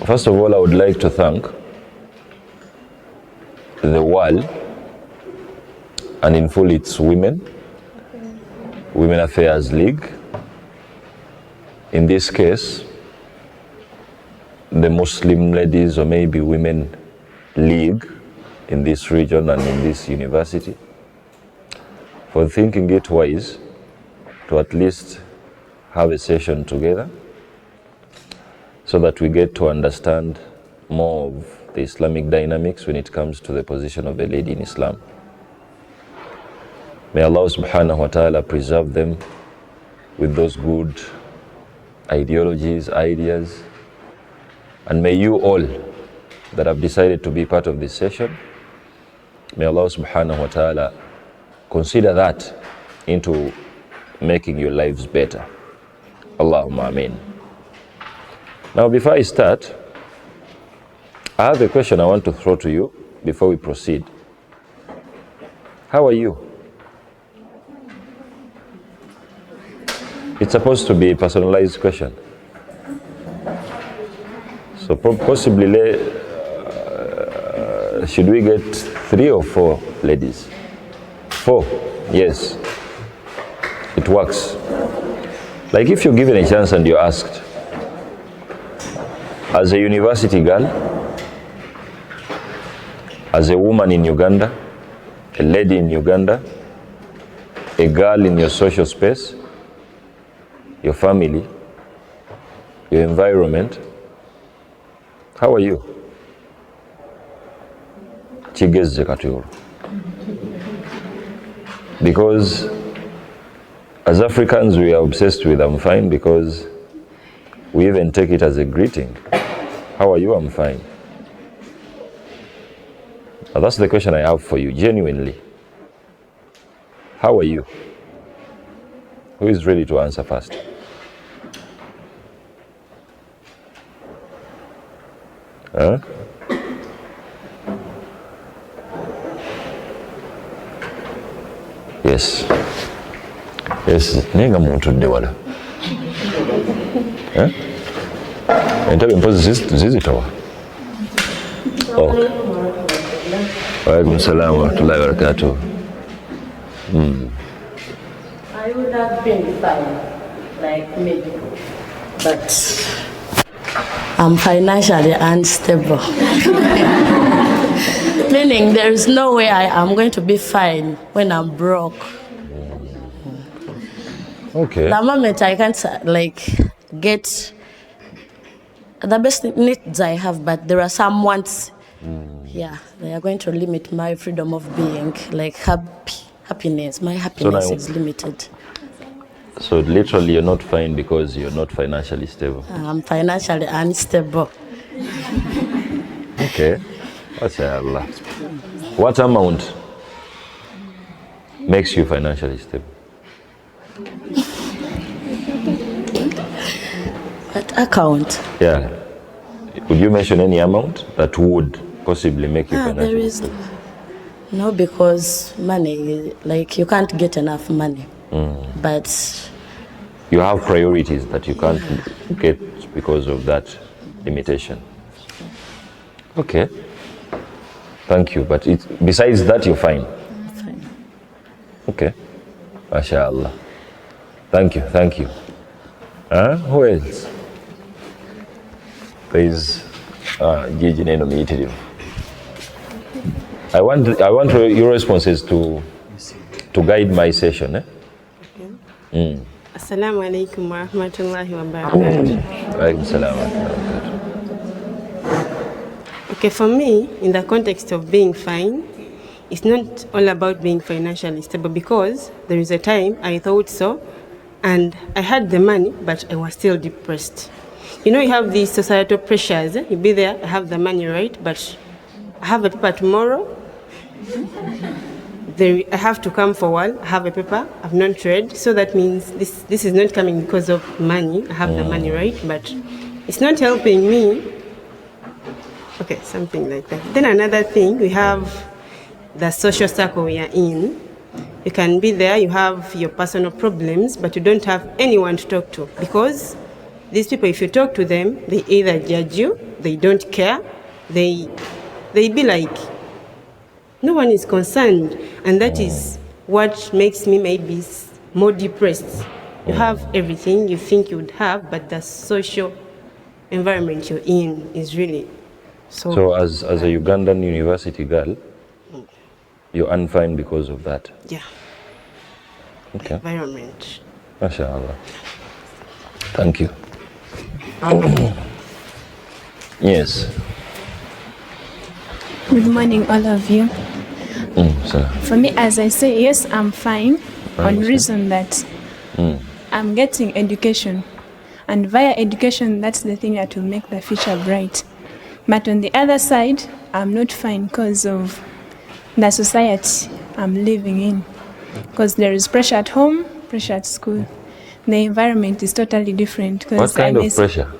First of all, I would like to thank the world, and in full its Women Affairs League. In this case, the Muslim Ladies or maybe Women League in this region and in this university, for thinking it wise to at least have a session together so that we get to understand more of the Islamic dynamics when it comes to the position of a lady in Islam. May Allah subhanahu wa ta'ala preserve them with those good ideologies, ideas, and may you all that have decided to be part of this session, may Allah subhanahu wa ta'ala consider that into making your lives better. Allahumma ameen. Now, before I start, I have a question I want to throw to you before we proceed. How are you? It's supposed to be a personalized question. So possibly, should we get 3 or 4 ladies? 4, yes. It works. Like if you're given a chance and you're asked, as a university girl, as a woman in Uganda, a lady in Uganda, a girl in your social space, your family, your environment, how are you? Chigeze katuru. Because as Africans, we are obsessed with I'm fine, because we even take it as a greeting. How are you? I'm fine. Now that's the question I have for you, genuinely. How are you? Who is ready to answer first? Huh? Yes. Yes, nenga muntu ndewala. Eh? Entabe mpozi zizitowa. Okay. Wa alaikum salam wa rahmatullahi wa barakatuh. I would have been fine, like me, but I'm financially unstable. Meaning there is no way I am going to be fine when I'm broke. Okay. The moment I can't get the best needs I have, but there are some wants. Yeah, they are going to limit my freedom of being, like happiness. My happiness is limited. So literally you're not fine because you're not financially stable. I'm financially unstable. Okay. MashaAllah. What amount makes you financially stable? What account? Yeah. Would you mention any amount that would possibly make you financially there is stable? No, because money, like you can't get enough money. But you have priorities that you can't get because of that limitation. Okay. Thank you. But besides that, you're fine. I'm fine. Okay. MashaAllah. Thank you. Thank you. Who else? There is Gigi Neno Meeting. I want your responses to guide my session. Okay. Assalamu alaikum wa rahmatullahi wa barakatuh. Alaikum salam wa rahmatullahi. Okay, for me, in the context of being fine, it's not all about being financially stable, because there is a time I thought so, and I had the money, but I was still depressed. You know, you have these societal pressures. You be there, I have the money, right? But I have a paper tomorrow. I have to come forward, I have a paper, I've not read. So that means this is not coming because of money. I have the money, right? But it's not helping me. Okay, something like that. Then another thing, we have the social circle we are in. You can be there, you have your personal problems, but you don't have anyone to talk to, because these people, if you talk to them, they either judge you they don't care. They be like, no one is concerned, and that is what makes me maybe more depressed. You have everything you think you would have, but the social environment you're in is really So as a Ugandan university girl, you're unfine because of that? Yeah. Okay. Environment. MashaAllah. Thank you. Yes. Good morning, all of you. So, For me, as I say, yes, I'm fine on reason that I'm getting education. And via education, that's the thing that will make the future bright. But on the other side, I'm not fine because of the society I'm living in. Because there is pressure at home, pressure at school. The environment is totally different. what kind of pressure?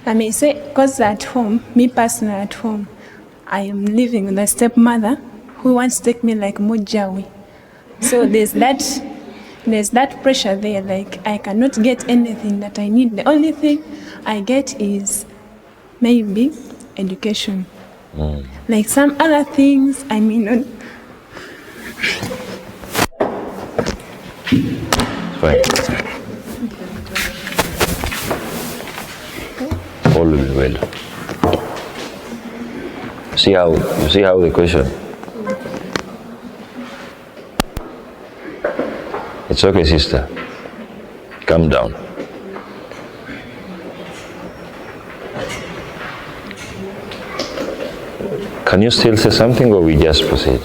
I may say, because at home, me personally at home, I am living with a stepmother who wants to take me like Mojawi. So there's that pressure there, like I cannot get anything that I need. The only thing I get is maybe education. Like some other things, I mean, Fine. All will be well. You see how the question? It's okay, sister. Calm down. Can you still say something, or we just proceed?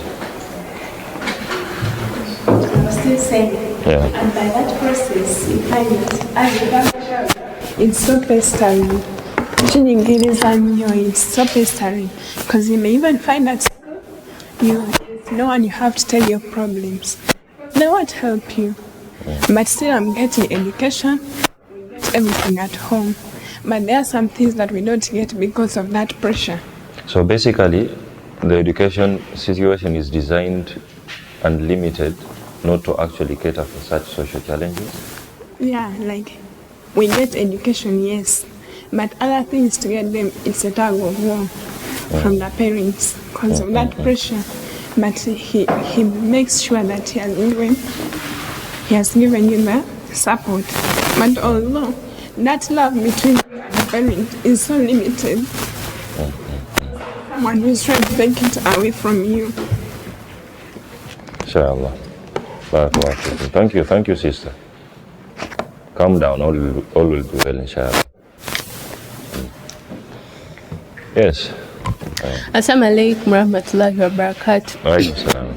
I'm still saying. Yeah. And by that process, you find that as you have a child, it's so pestering. It's so pestering. Because you may even find that there's no one you have to tell your problems. They won't help you. But still, I'm getting education, everything at home. But there are some things that we don't get because of that pressure. So basically, the education situation is designed and limited not to actually cater for such social challenges? Yeah, like we get education, yes. But other things to get them, it's a tug of war from the parents because of that pressure. But he makes sure that he has given you the support. But although that love between you and the parent is so limited, someone who's trying to take it away from you. Inshallah. Thank you, sister. Calm down, all will be well, inshallah. Yes. Assalamu alaikum warahmatullahi wabarakatuh. Alaikum salam.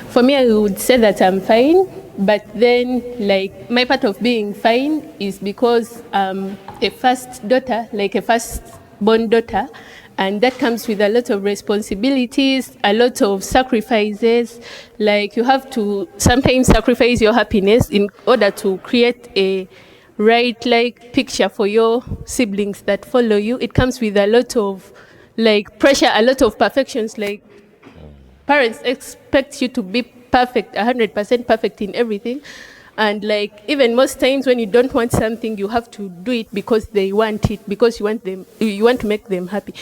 For me, I would say that I'm fine, but then, like, my part of being fine is because I'm a first daughter, like a first-born daughter, and that comes with a lot of responsibilities, a lot of sacrifices. Like, you have to sometimes sacrifice your happiness in order to create a right, like, picture for your siblings that follow you. It comes with a lot of, like, pressure, a lot of perfections. Like, parents expect you to be perfect, 100% perfect in everything. And, like, even most times when you don't want something, you have to do it because they want it, because you want to make them happy.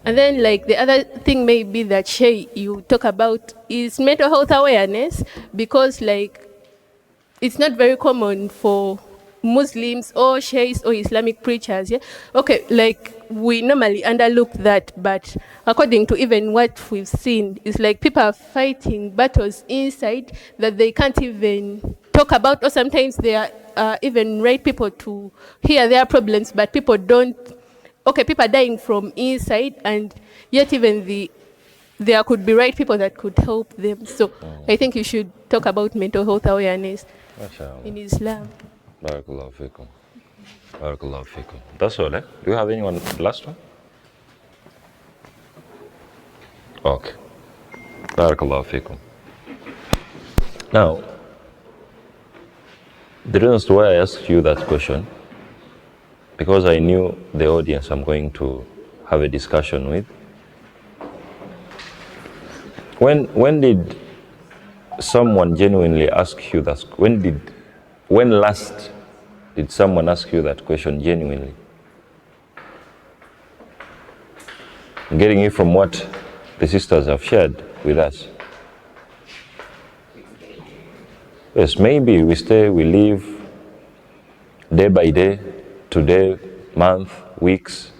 And then, like, the other thing may be that Shay, you talk about is mental health awareness, because, like, it's not very common for Muslims or Sheikhs or Islamic preachers, yeah? Okay, like, we normally underlook that, but according to even what we've seen, it's like people are fighting battles inside that they can't even talk about, or sometimes they are even right people to hear their problems, but people don't. Okay, people are dying from inside, and yet even there could be right people that could help them. So I think you should talk about mental health awareness in Islam. Barakallahu fikum. Barakallahu fikum. That's all, eh? Do you have anyone last one? Okay. Barakallahu fikum. Now, the reason why I asked you that question, because I knew the audience I'm going to have a discussion with. When did someone genuinely ask you that? When last did someone ask you that question genuinely? I'm getting it from what the sisters have shared with us. Yes, maybe we live day by day, today, month, weeks.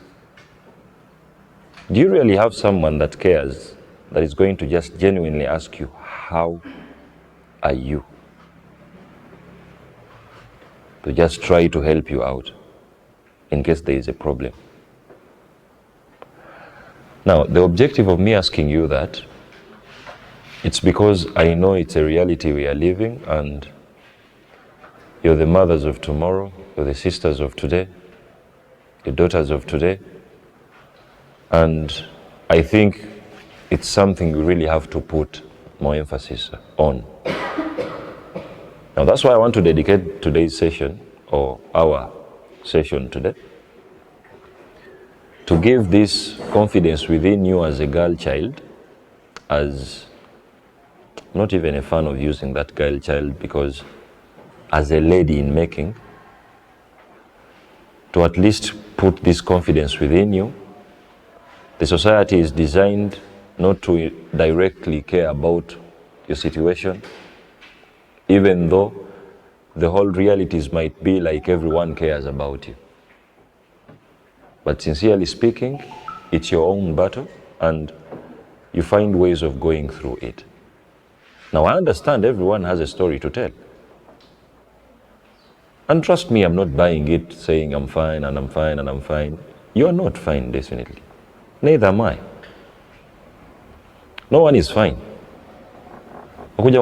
Do you really have someone that cares, that is going to just genuinely ask you, how are you? To just try to help you out in case there is a problem. Now, the objective of me asking you that, it's because I know it's a reality we are living, and you're the mothers of tomorrow, you're the sisters of today, the daughters of today, and I think it's something we really have to put more emphasis on. Now, that's why I want to dedicate today's session, or our session today, to give this confidence within you as a girl child, as not even a fan of using that girl child, because as a lady in making, to at least put this confidence within you. The society is designed not to directly care about your situation, even though the whole realities might be like everyone cares about you. But sincerely speaking, it's your own battle, and you find ways of going through it. Now, I understand everyone has a story to tell. And trust me, I'm not buying it saying I'm fine and I'm fine and I'm fine. You're not fine, definitely. Neither am I. No one is fine. But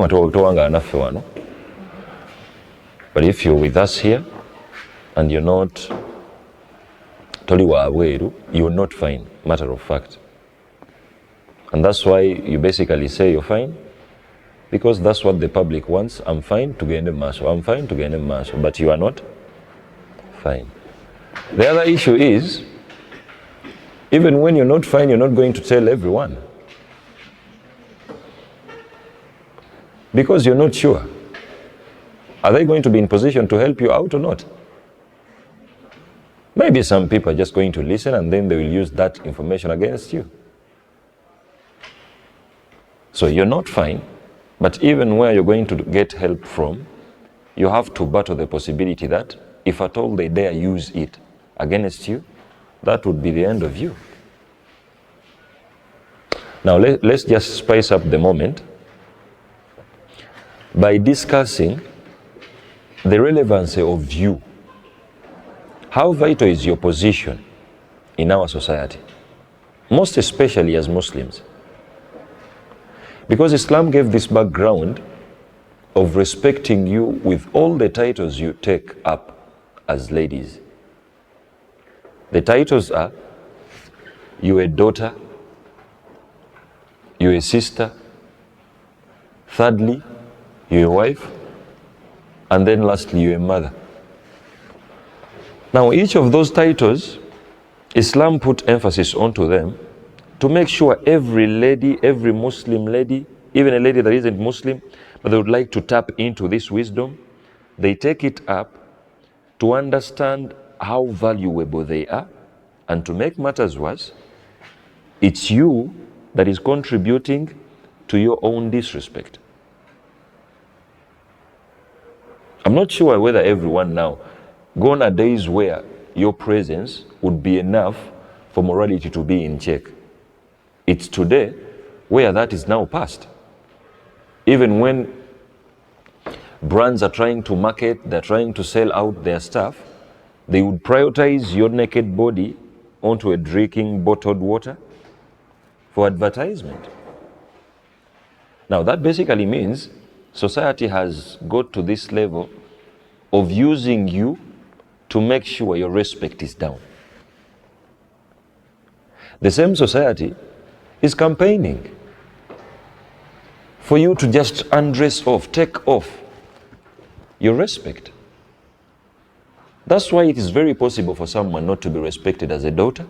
if you're with us here and you're not you're not fine, matter of fact. And that's why you basically say you're fine, because that's what the public wants. I'm fine to gain a maso. I'm fine to gain a maso, but you are not fine. The other issue is, even when you're not fine, you're not going to tell everyone, because you're not sure. Are they going to be in position to help you out or not? Maybe some people are just going to listen, and then they will use that information against you. So you're not fine, but even where you're going to get help from, you have to battle the possibility that if at all they dare use it against you, that would be the end of you. Now let's just spice up the moment by discussing the relevance of you. How vital is your position in our society, most especially as Muslims? Because Islam gave this background of respecting you with all the titles you take up as ladies. The titles are, you're a daughter, you're a sister, thirdly, you're a wife, and then lastly, you're a mother. Now, each of those titles, Islam put emphasis onto them to make sure every lady, every Muslim lady, even a lady that isn't Muslim, but they would like to tap into this wisdom, they take it up to understand how valuable they are, and to make matters worse, it's you that is contributing to your own disrespect. I'm not sure whether everyone now, gone are days where your presence would be enough for morality to be in check. It's today where that is now past. Even when brands are trying to market, they're trying to sell out their stuff, they would prioritize your naked body onto a drinking bottled water for advertisement. Now that basically means society has got to this level of using you to make sure your respect is down. The same society is campaigning for you to just undress off, take off your respect. That's why it is very possible for someone not to be respected as a daughter,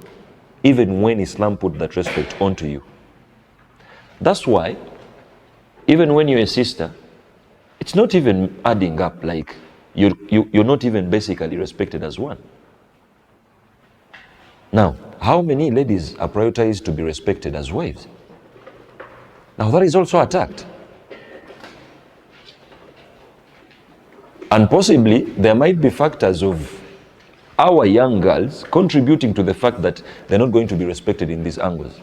even when Islam put that respect onto you. That's why, even when you're a sister, it's not even adding up, like you're not even basically respected as one. Now, How many ladies are prioritized to be respected as wives? Now that is also attacked. And possibly there might be factors of our young girls contributing to the fact that they're not going to be respected in these angles.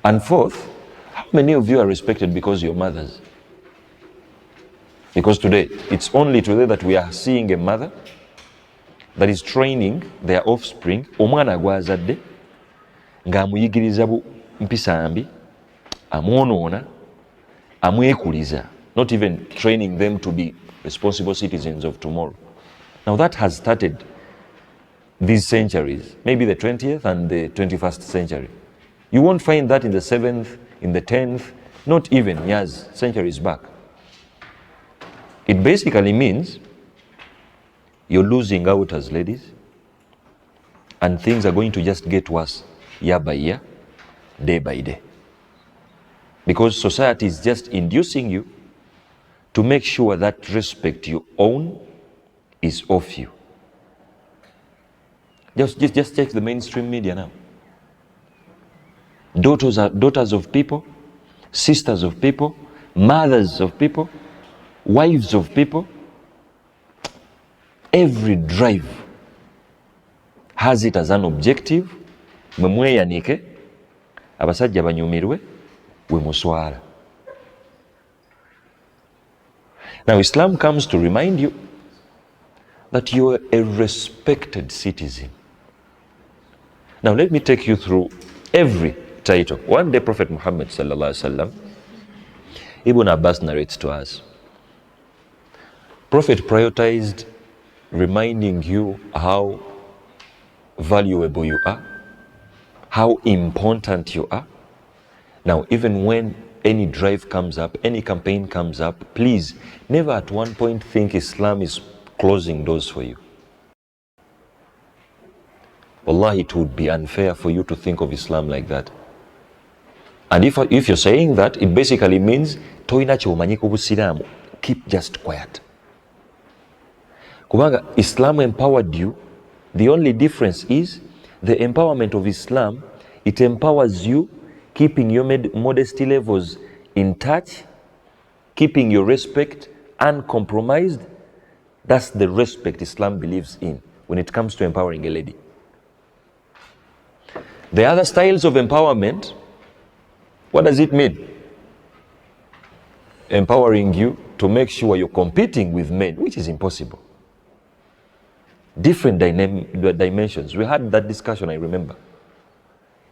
And fourth, how many of you are respected because you're mothers? Because today, it's only today that we are seeing a mother that is training their offspring, omwana gwazadde, nga amuyigiriza mpisa mbi, amwonoona, amwekuliza, not even training them to be responsible citizens of tomorrow. Now that has started these centuries, maybe the 20th and the 21st century. You won't find that in the 7th, in the 10th, not even years, centuries back. It basically means you're losing out as ladies, and things are going to just get worse year by year, day by day. Because society is just inducing you to make sure that respect you own is off you. Just check the mainstream media now. Daughters of people, sisters of people, mothers of people, wives of people. Every drive has it as an objective. Mwemweyanike, abasajja banyumirwe, we muswala. Now Islam comes to remind you that you are a respected citizen. Now let me take you through every title. One day Prophet Muhammad sallallahu alaihi wasallam, Ibn Abbas narrates to us, Prophet prioritized reminding you how valuable you are, how important you are. Now even when any drive comes up, any campaign comes up, please never at one point think Islam is closing doors for you. Wallahi, it would be unfair for you to think of Islam like that. And if you're saying that, it basically means toina chomanyi ku Busilamu, keep just quiet. Kubanga Islam empowered you. The only difference is the empowerment of Islam, it empowers you, keeping your modesty levels in touch, keeping your respect uncompromised. That's the respect Islam believes in when it comes to empowering a lady. The other styles of empowerment, what does it mean? Empowering you to make sure you're competing with men, which is impossible. Different dimensions. We had that discussion, I remember.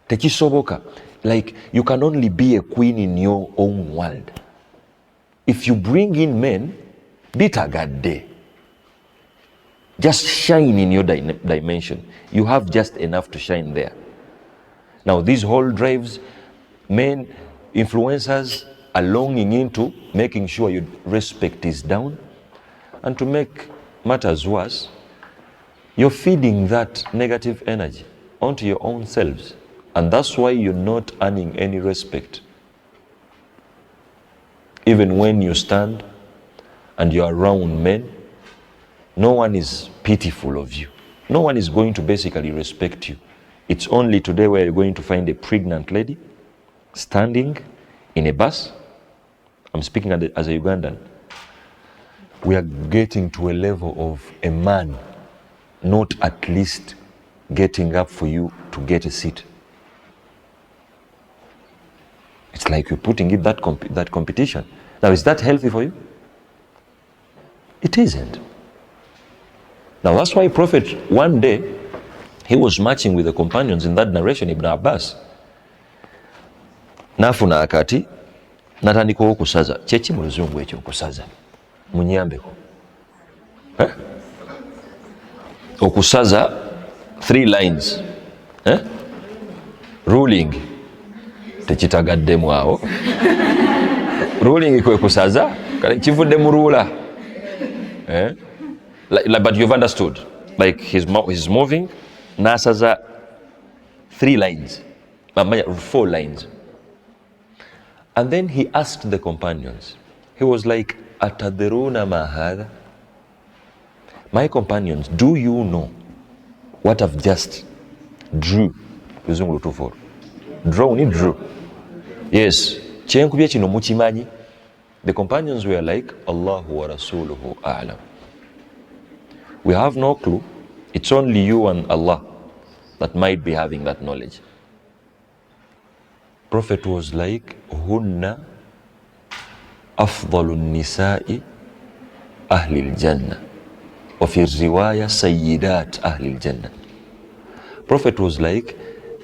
Tekisoboka, like you can only be a queen in your own world. If you bring in men, bitagade. Just shine in your dimension. You have just enough to shine there. Now these whole drives, men, influencers are longing into making sure your respect is down. And to make matters worse, you're feeding that negative energy onto your own selves. And that's why you're not earning any respect. Even when you stand and you're around men, no one is pitiful of you. No one is going to basically respect you. It's only today where you're going to find a pregnant lady standing in a bus. I'm speaking as a Ugandan. We are getting to a level of a man not at least getting up for you to get a seat. It's like you're putting it that competition. Now, is that healthy for you? It isn't. Now, that's why Prophet, one day, he was marching with the companions in that narration, Ibn Abbas. Nafuna akati, natandika okusaza. Kyeki mu luzungu ekyo okusaza? Munyambeko. Okusaza, 3 lines. Ruling. Tekitagaddemu awo. Ruling kwe kusaza, kivudde mu ruler. But you've understood. Like he's moving, nasaza 3 lines, 4 lines. And then he asked the companions. He was like, Atadruna ma hadha? My companions, do you know what I've just drew luzungu lutuufu draw ni drew. Yes, kyenkubye kino mukimanyi. The companions were like, Allahu wa rasuluhu a'lam. We have no clue. It's only you and Allah that might be having that knowledge. Prophet was like, Hunna afdalu nisa'i ahli al-jannah. Wa fi riwaya sayyidat ahli al-jannah. Prophet was like,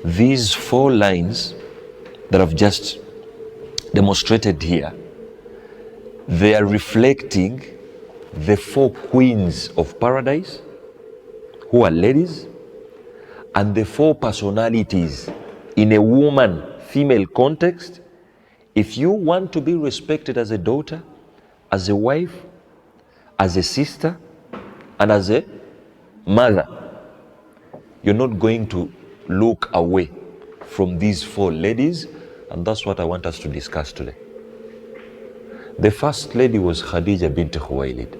these 4 lines that I've just demonstrated here, they are reflecting the 4 queens of paradise, who are ladies, and the 4 personalities in a woman, female context. If you want to be respected as a daughter, as a wife, as a sister, and as a mother, you're not going to look away from these 4 ladies, and that's what I want us to discuss today. The first lady was Khadija bint Khuwaylid.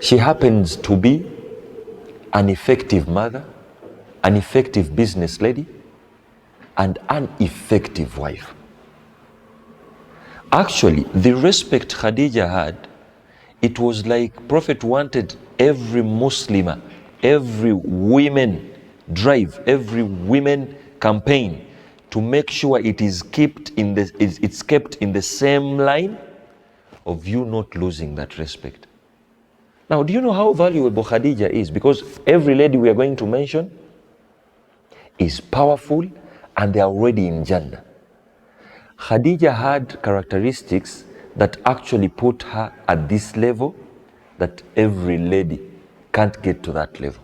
She happens to be an effective mother, an effective business lady, and an effective wife. Actually, the respect Khadija had, it was like Prophet wanted every Muslimah, every women drive, every women campaign to make sure it is kept in the same line of you not losing that respect. Now, do you know how valuable Khadija is? Because every lady we are going to mention is powerful and they are already in Jannah. Khadija had characteristics that actually put her at this level that every lady can't get to that level.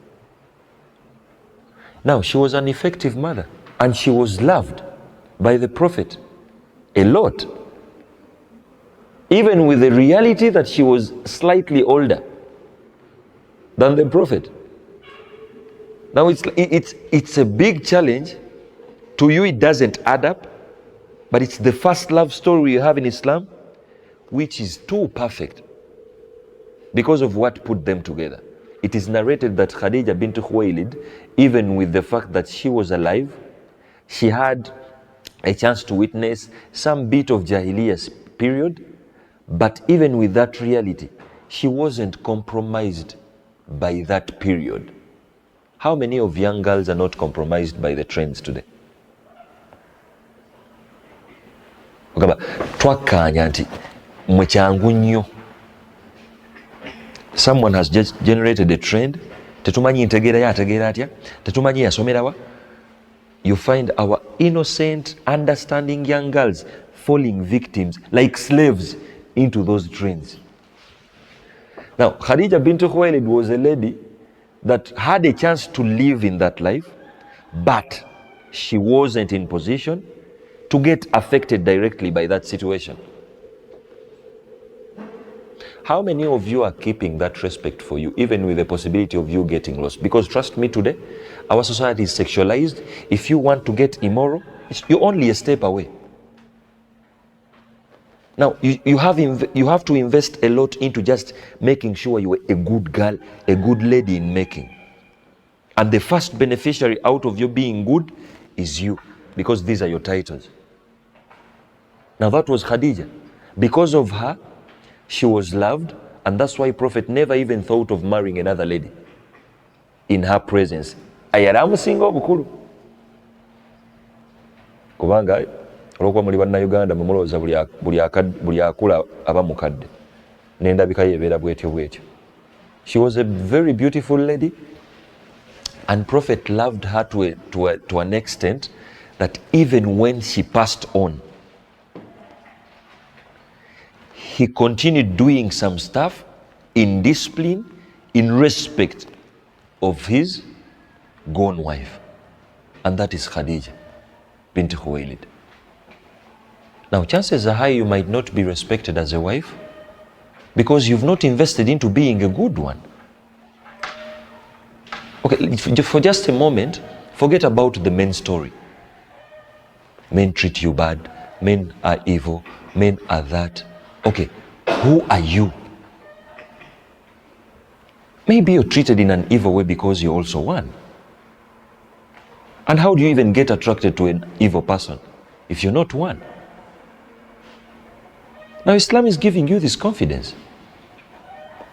Now, she was an effective mother and she was loved by the Prophet a lot. Even with the reality that she was slightly older than the Prophet. Now it's a big challenge. To you it doesn't add up, but it's the first love story you have in Islam, which is too perfect because of what put them together. It is narrated that Khadija bint Khuwaylid, even with the fact that she was alive, she had a chance to witness some bit of Jahiliyyah period, but even with that reality, she wasn't compromised by that period. How many of young girls are not compromised by the trends today? Twakkaanya nti mwe kyangu nnyo. Someone has just generated a trend. Tetumanyi ntegeera ya ategeera atya. Tetumanyi yasomera wa. You find our innocent, understanding young girls falling victims like slaves into those trends. Now, Khadija bint Khuwaylid was a lady that had a chance to live in that life, but she wasn't in position to get affected directly by that situation. How many of you are keeping that respect for you, even with the possibility of you getting lost? Because trust me, today, our society is sexualized. If you want to get immoral, you're only a step away. Now, you have to invest a lot into just making sure you're a good girl, a good lady in making. And the first beneficiary out of you being good is you, because these are your titles. Now that was Khadija. Because of her, she was loved, and that's why Prophet never even thought of marrying another lady in her presence. Ayaramusinga obukulu. Kubanga olwokuba muli bannayuganda mumulowooza buli akula aba mukadde n'endabika ye ebeera bwetyo bwetyo. She was a very beautiful lady, and Prophet loved her to an extent that even when she passed on, he continued doing some stuff in discipline, in respect of his gone wife. And that is Khadija bint Khuwaylid. Now, chances are high you might not be respected as a wife because you've not invested into being a good one. Okay, for just a moment, forget about the men story. Men treat you bad, men are evil, men are that. Okay, who are you? Maybe you're treated in an evil way because you're also one. And how do you even get attracted to an evil person if you're not one? Now Islam is giving you this confidence.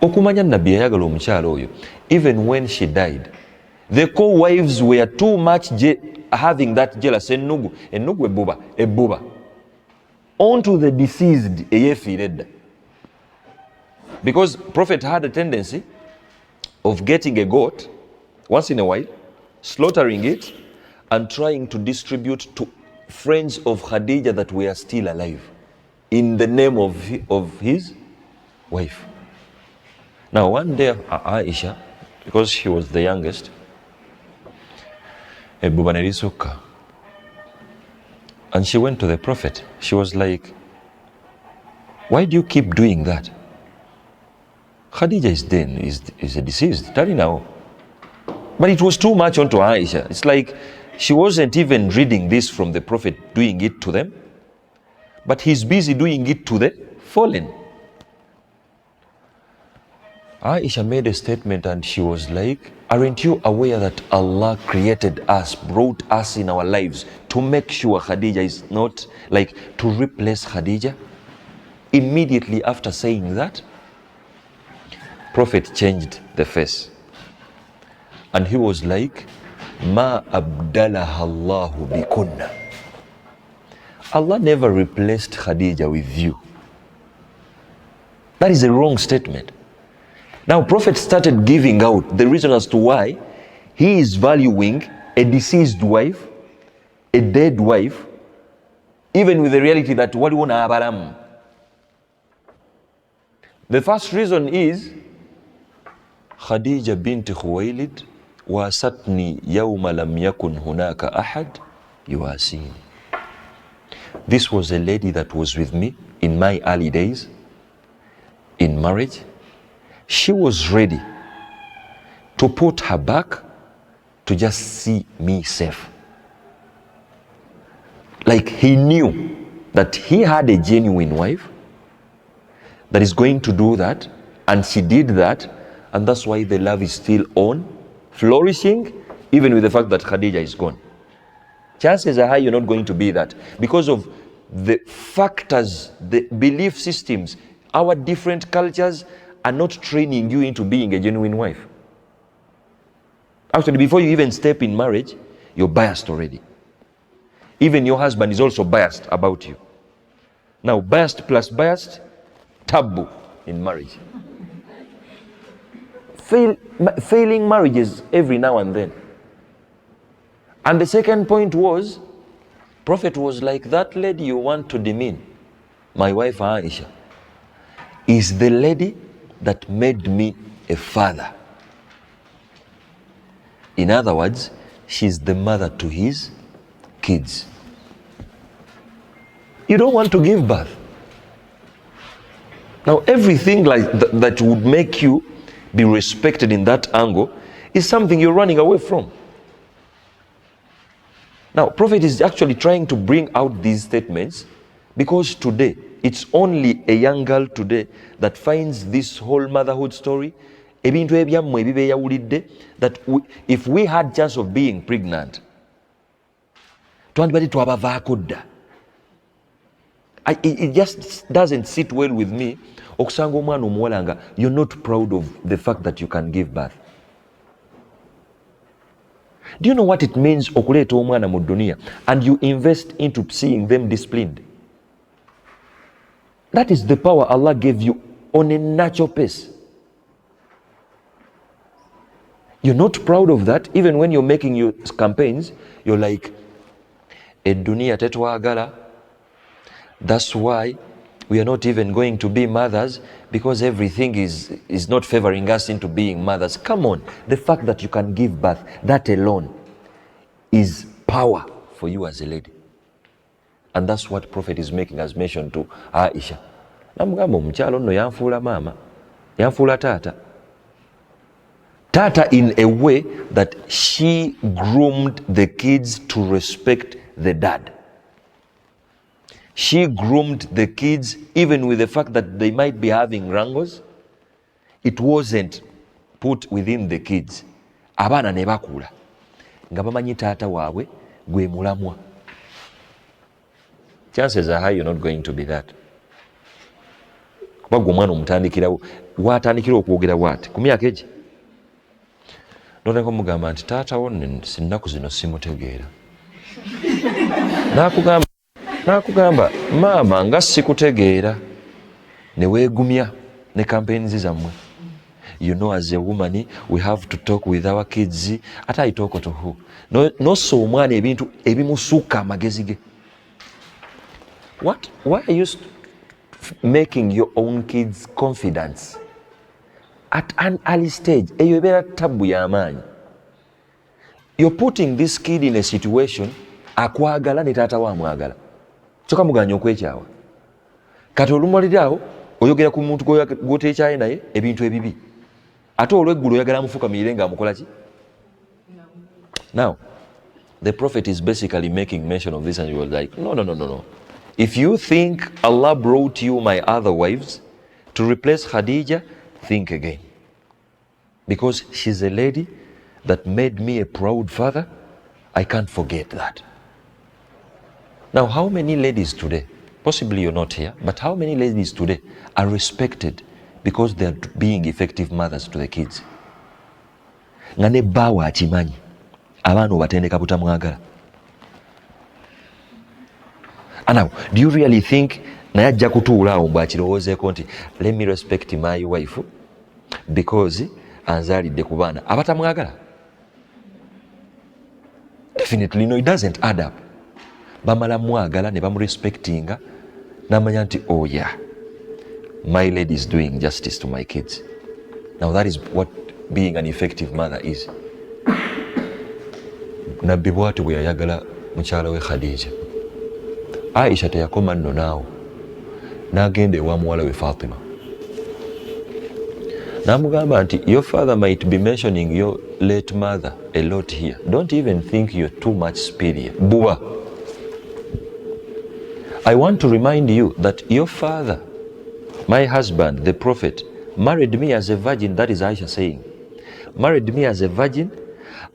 Okumanya nabbi yayagala omukyala oyo, even when she died, the co-wives were too much having that jealous ennugu ebbuba onto the deceased eyefiira edda. Because Prophet had a tendency of getting a goat once in a while, slaughtering it and trying to distribute to friends of Khadija that were still alive in the name of his wife. Now one day Aisha, because she was the youngest, and she went to the Prophet. She was like, why do you keep doing that? Khadija is then is a deceased, tell now. But it was too much onto Aisha. It's like she wasn't even reading this from the Prophet doing it to them, but he's busy doing it to the fallen. Aisha made a statement and she was like, aren't you aware that Allah created us, brought us in our lives to make sure Khadija is not, like, to replace Khadija? Immediately after saying that, Prophet changed the face. And he was like, Ma abdalaha Allahu bikunna. Allah never replaced Khadija with you. That is a wrong statement. Now Prophet started giving out the reason as to why he is valuing a deceased wife, a dead wife, even with the reality that waliwona abalam. The first reason is Khadija bint Khuwailid wasatni yawma lam yakun hunaka ahad yuasini. This was a lady that was with me in my early days in marriage. She was ready to put her back to just see me safe. Like he knew that he had a genuine wife that is going to do that, and she did that, and that's why the love is still on, flourishing, even with the fact that Khadija is gone. Chances are high you're not going to be that because of the factors, the belief systems, our different cultures are not training you into being a genuine wife. Actually, before you even step in marriage, you're biased already. Even your husband is also biased about you. Now, biased plus biased, taboo in marriage. Failing marriages every now and then. And the second point was, Prophet was like, that lady you want to demean, my wife Aisha, is the lady that made me a father. In other words, she's the mother to his kids. You don't want to give birth. Now everything like that would make you be respected in that angle is something you're running away from. Now Prophet is actually trying to bring out these statements because today it's only a young girl today that finds this whole motherhood story, that if we had chance of being pregnant, it just doesn't sit well with me. You're not proud of the fact that you can give birth. Do you know what it means okuleta omwana mu dunia and you invest into seeing them disciplined? That is the power Allah gave you on a natural pace. You're not proud of that. Even when you're making your campaigns, you're like, dunia tetwagala. That's why we are not even going to be mothers, because everything is not favoring us into being mothers. Come on, the fact that you can give birth, that alone is power for you as a lady. And that's what Prophet is making as mention to Aisha. Namugamba omukyalo nno yanfuula mama, yanfuula tata. Tata in a way that she groomed the kids to respect the dad. She groomed the kids even with the fact that they might be having wrangles. It wasn't put within the kids. Abana ne bakula. nga bamanyi taata waabwe gwe mulamwa. Chances are high you're not going to be that. Kuba gwe omwana omutandikirawo watandikira okwogera bw'ati ku myaka egi notandika omugamba nti taatawo sinnaku zino simutegeera. Nakugamba maama nga sikutegeera ne weegumya ne campaigns zammwe. You know, as a woman, we have to talk with our kids. Ate I talk to who? No so omwana ebintu ebimusuka amagezi ge. What? Why are you making your own kids confidence at an early stage? Eyo ebeera tabu y'amaanyi. You're putting this kid in a situation akwagala ne taata wa amwagala. Kyokka muganya okwekyawa. Kati olumaliraawo oyogera ku muntu gw'oteekyaye naye ebintu ebibi. Ate olw'eggulu oyagala amufukamirire ng'amukola ki? Now, the prophet is basically making mention of this and he was like, no. If you think Allah brought you my other wives to replace Khadija, think again. Because she's a lady that made me a proud father. I can't forget that. Now, how many ladies today, possibly you're not here, but how many ladies today are respected because they are being effective mothers to the kids? Nga ne bbaawe akimanyi abaana obatendeka butamwagala. And now, do you really think naye ajja kutuulaawo bw'akirowoozeeko nti let me respect my wife because anzaalidde ku baana abatamwagala? Definitely no, it doesn't add up. Bamala mwagala ne bamurespectinga n'amanya nti oh yeah, my lady is doing justice to my kids. Now that is what being an effective mother is. Nabbi bw'ati bwe yayagala mukyala we Khadija. Aisha teyakoma nno naawo n'agenda ewa muwala we Fatima n'amugamba nti your father might be mentioning your late mother a lot here. Don't even think you're too much superior. Buba, I want to remind you that your father, my husband, the prophet, married me as a virgin. That is Aisha saying. Married me as a virgin,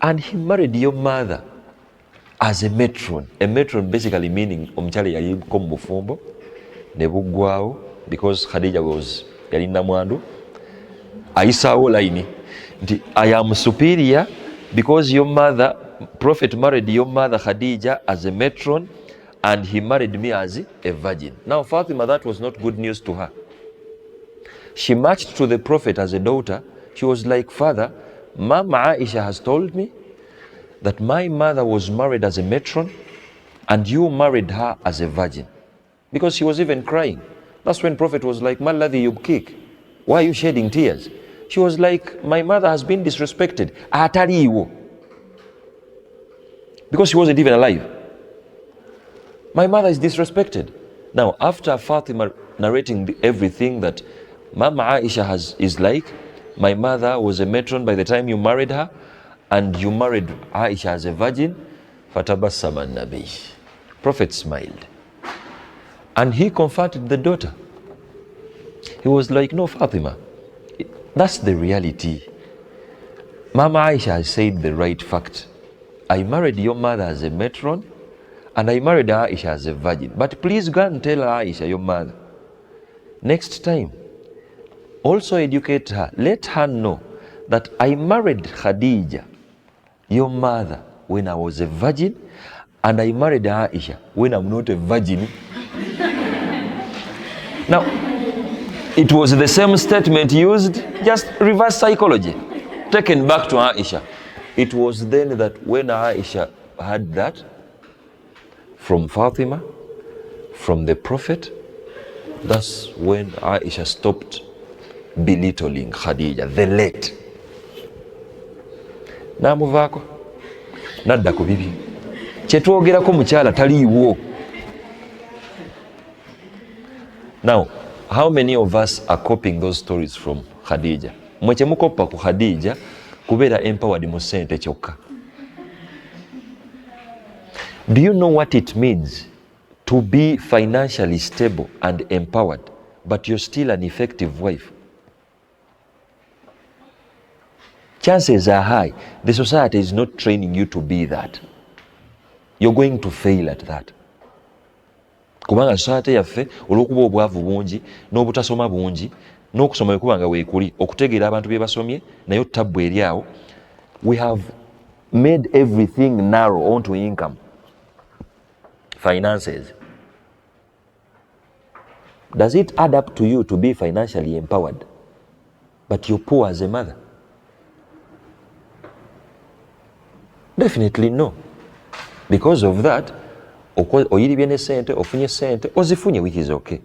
and he married your mother as a matron. A matron basically meaning omukyala yaliko mu bufumbo ne buggwawo because Khadija was yalina mwandu. Ayisaawo layini nti I am superior because your mother, prophet married your mother Khadija as a matron and he married me as a virgin. Now Fatima, that was not good news to her. She marched to the prophet as a daughter. She was like, Father, Mama Aisha has told me that my mother was married as a matron and you married her as a virgin. Because she was even crying. That's when prophet was like, Maladhi yubkik, why are you shedding tears? She was like, my mother has been disrespected. Atariwo. Because she wasn't even alive. My mother is disrespected. Now, after Fatima narrating everything that Mama Aisha is like, my mother was a matron by the time you married her, and you married Aisha as a virgin, fatabassama an-nabi. Prophet smiled. And he confronted the daughter. He was like, no, Fatima, that's the reality. Mama Aisha has said the right fact. I married your mother as a matron, and I married Aisha as a virgin. But please go and tell Aisha, your mother, next time, also educate her. Let her know that I married Khadija, your mother, when I was a virgin, and I married Aisha when I'm not a virgin. Now, it was the same statement used, just reverse psychology, taken back to Aisha. It was then that when Aisha had that from Fatima, from the prophet, that's when Aisha stopped belittling Khadija, the late. Namuvaako nadda ku bibi kyetwogerako mukyala taliiwo. Now, how many of us are copying those stories from Khadija? Mwe kyemukopa ku Khadija kubeera empowered mu ssente kyokka. Do you know what it means to be financially stable and empowered, but you're still an effective wife? chances are high the society is not training you to be that. You're going to fail at that. Kubanga society yaffe olw'okuba obwavu bungi n'obutasoma bungi n'okusoma bwekuba nga weekuli okutegeera abantu bye basomye naye tabbu eri awo, we have made everything narrow onto income, finances. Does it add up to you to be financially empowered but you're poor as a mother? Definitely no. Because of that, oyiribye ne sente, ofunye sente, ozifunye, which is okay.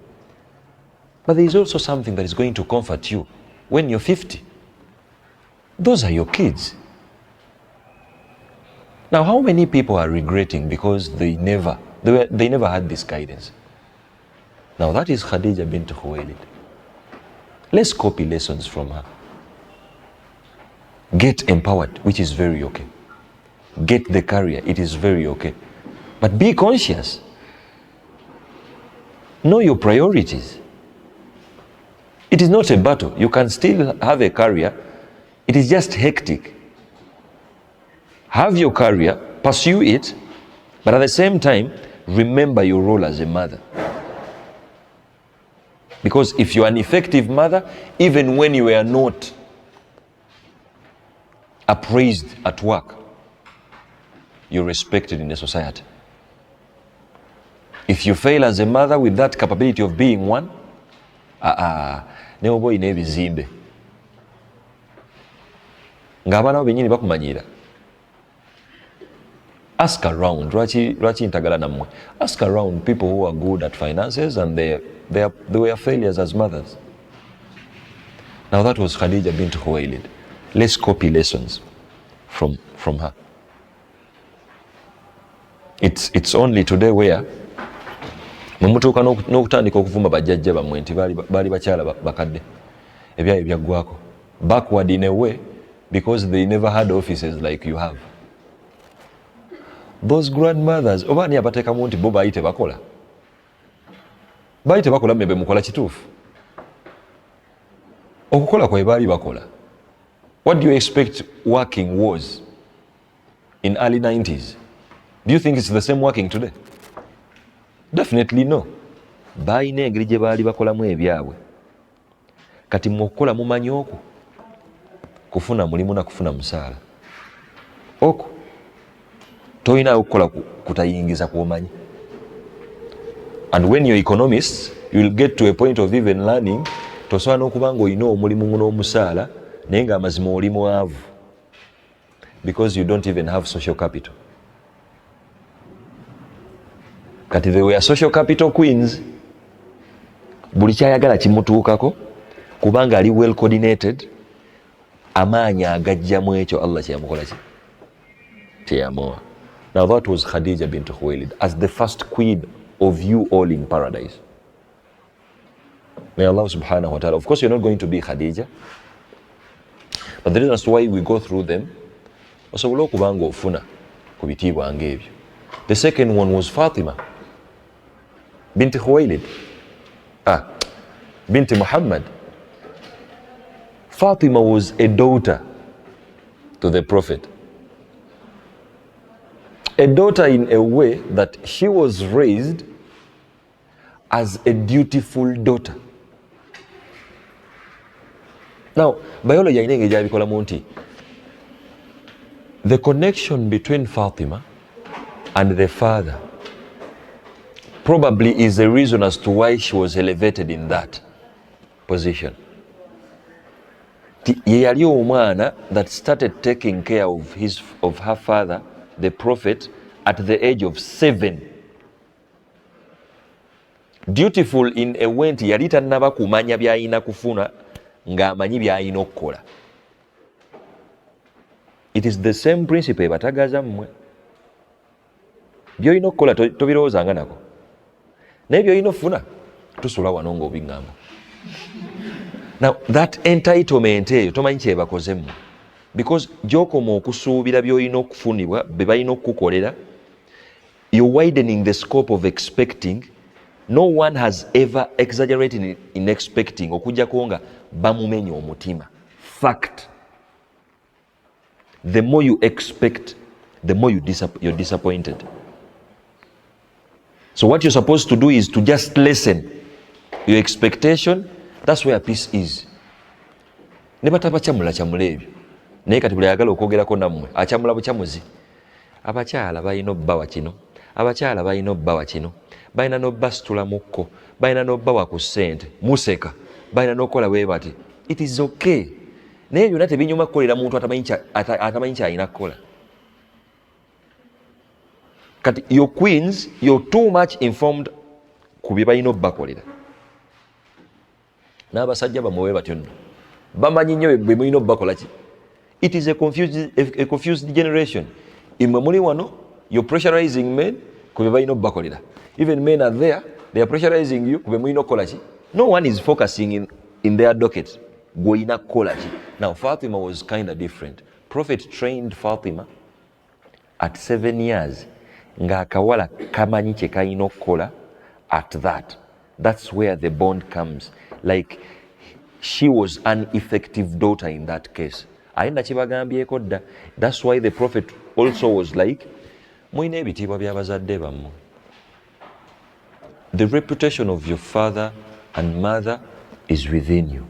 But there is also something that is going to comfort you when you're 50. Those are your kids. Now, how many people are regretting because they never had this guidance? Now, that is Khadija bint Khuwaylid. Let's copy lessons from her. Get empowered, which is very okay. Get the career, it is very okay. But be conscious. Know your priorities. It is not a battle. You can still have a career. It is just hectic. Have your career, pursue it, but at the same time, remember your role as a mother. Because if you are an effective mother, even when you are not appraised at work, you're respected in the society. If you fail as a mother with that capability of being one, neobo ine bizimbe. Ngabana benyini bakumanyira. Ask around. Lwaki ntagala namwe. Ask around people who are good at finances and they were failures as mothers. Now that was Khadija bint Khuwaylid. Let's copy lessons from her. It's only today where mumutuuka n'okutandika okuvumba bajjajja bammwe nti baali bakyala bakadde ebyayo byaggwako, backward in a way because they never had offices like you have. Those grandmothers oba ani abateekamu nti bo baali tebakola mmebe mukola kituufu okukola kwe baali bakola. What do you expect working was in early 90s? Do you think it's the same working today? Definitely no. Bayina engeri gye baali bakolamu ebyabwe. Kati mukukola mumanyi okwo kufuna mulimu na kufuna musaala okwo toyina okukola kutayingiza kuomanyi. And when you're economists, you'll get to a point of even learning tosobola n'okuba ng'olina omulimu n'omusaala naye ng'amazima oli mwavu because you don't even have social capital. Kati they were social capital queens. Buli kyayagala kimutuukako kubanga ali well coordinated, amaanyi agajjamu ekyo Allah kyeyamukola kyeyamuwa. Now that was Khadija bint Khuwaylid as the first queen of you all in paradise. May Allah subhanahu wa ta'ala, of course you're not going to be Khadija, but the reasons why we go through them osobola okuba ng'ofuna ku bitiibwa ng'ebyo. The second one was Fatima bint Khuwaylid, bint Muhammad. Fatima was a daughter to the Prophet. A daughter in a way that she was raised as a dutiful daughter. Now, biology inenge jabikola munti. The connection between Fatima and the father probably is the reason as to why she was elevated in that position. Ye yali omwana that started taking care of her father, the Prophet, at the age of 7. Dutiful in a way nti yali tannaba kumanya by'ayina kufuna ng'amanyi by'ayina okukola. It is the same principle ebatagaza mmwe. By'olina okukola tobirowoozanga nako. Naye by'olina ofuna tusula wano ng'obiŋŋamba. Now that entitlement eyo tomanyi kyebakozemu because gy'okoma okusuubira by'olina okufunibwa be balina okukukolera, you're widening the scope of expecting. No one has ever exaggerated in expecting okujjako nga bamumenya omutima. Fact. The more you expect, the more you're disappointed. So what you're supposed to do is to just lessen your expectation. That's where peace is. Neba tabachamula chamula ebyo. Naye kati buli ayagala okwogerako nammwe achamula buchamuzi. Abakyala balina obba wa kino. Abakyala balina obba wa kino. Balina n'obba situla mukko. Balina n'obba wa ku ssente. Museka. Balina n'okola bwe bati. It is okay. Naye byonna tebinyuma kukolera muntu atamanyi kyalina kukola. Kati your queens, you're too much informed ku bye balina obbakolera. N'abasajja bamwe batyo nno. Bamanyi nnyo bwe mulina obbakola ki. It is a confused generation. Imwe muli wano, you're pressurizing men ku bye balina obbakolera. Even men are there, they are pressurizing you ku bye mulina okukola ki. No one is focusing in their docket. Goina kukola ki. Now Fatima was kind of different. Prophet trained Fatima at 7 years. Nga akawala kamanyi kye kalina okukola at that. That's where the bond comes. Like she was an effective daughter in that case. Ayina kibagambyeko dda. That's why the Prophet also was like, mulina ebitiibwa by'abazadde bammwe. The reputation of your father and mother is within you.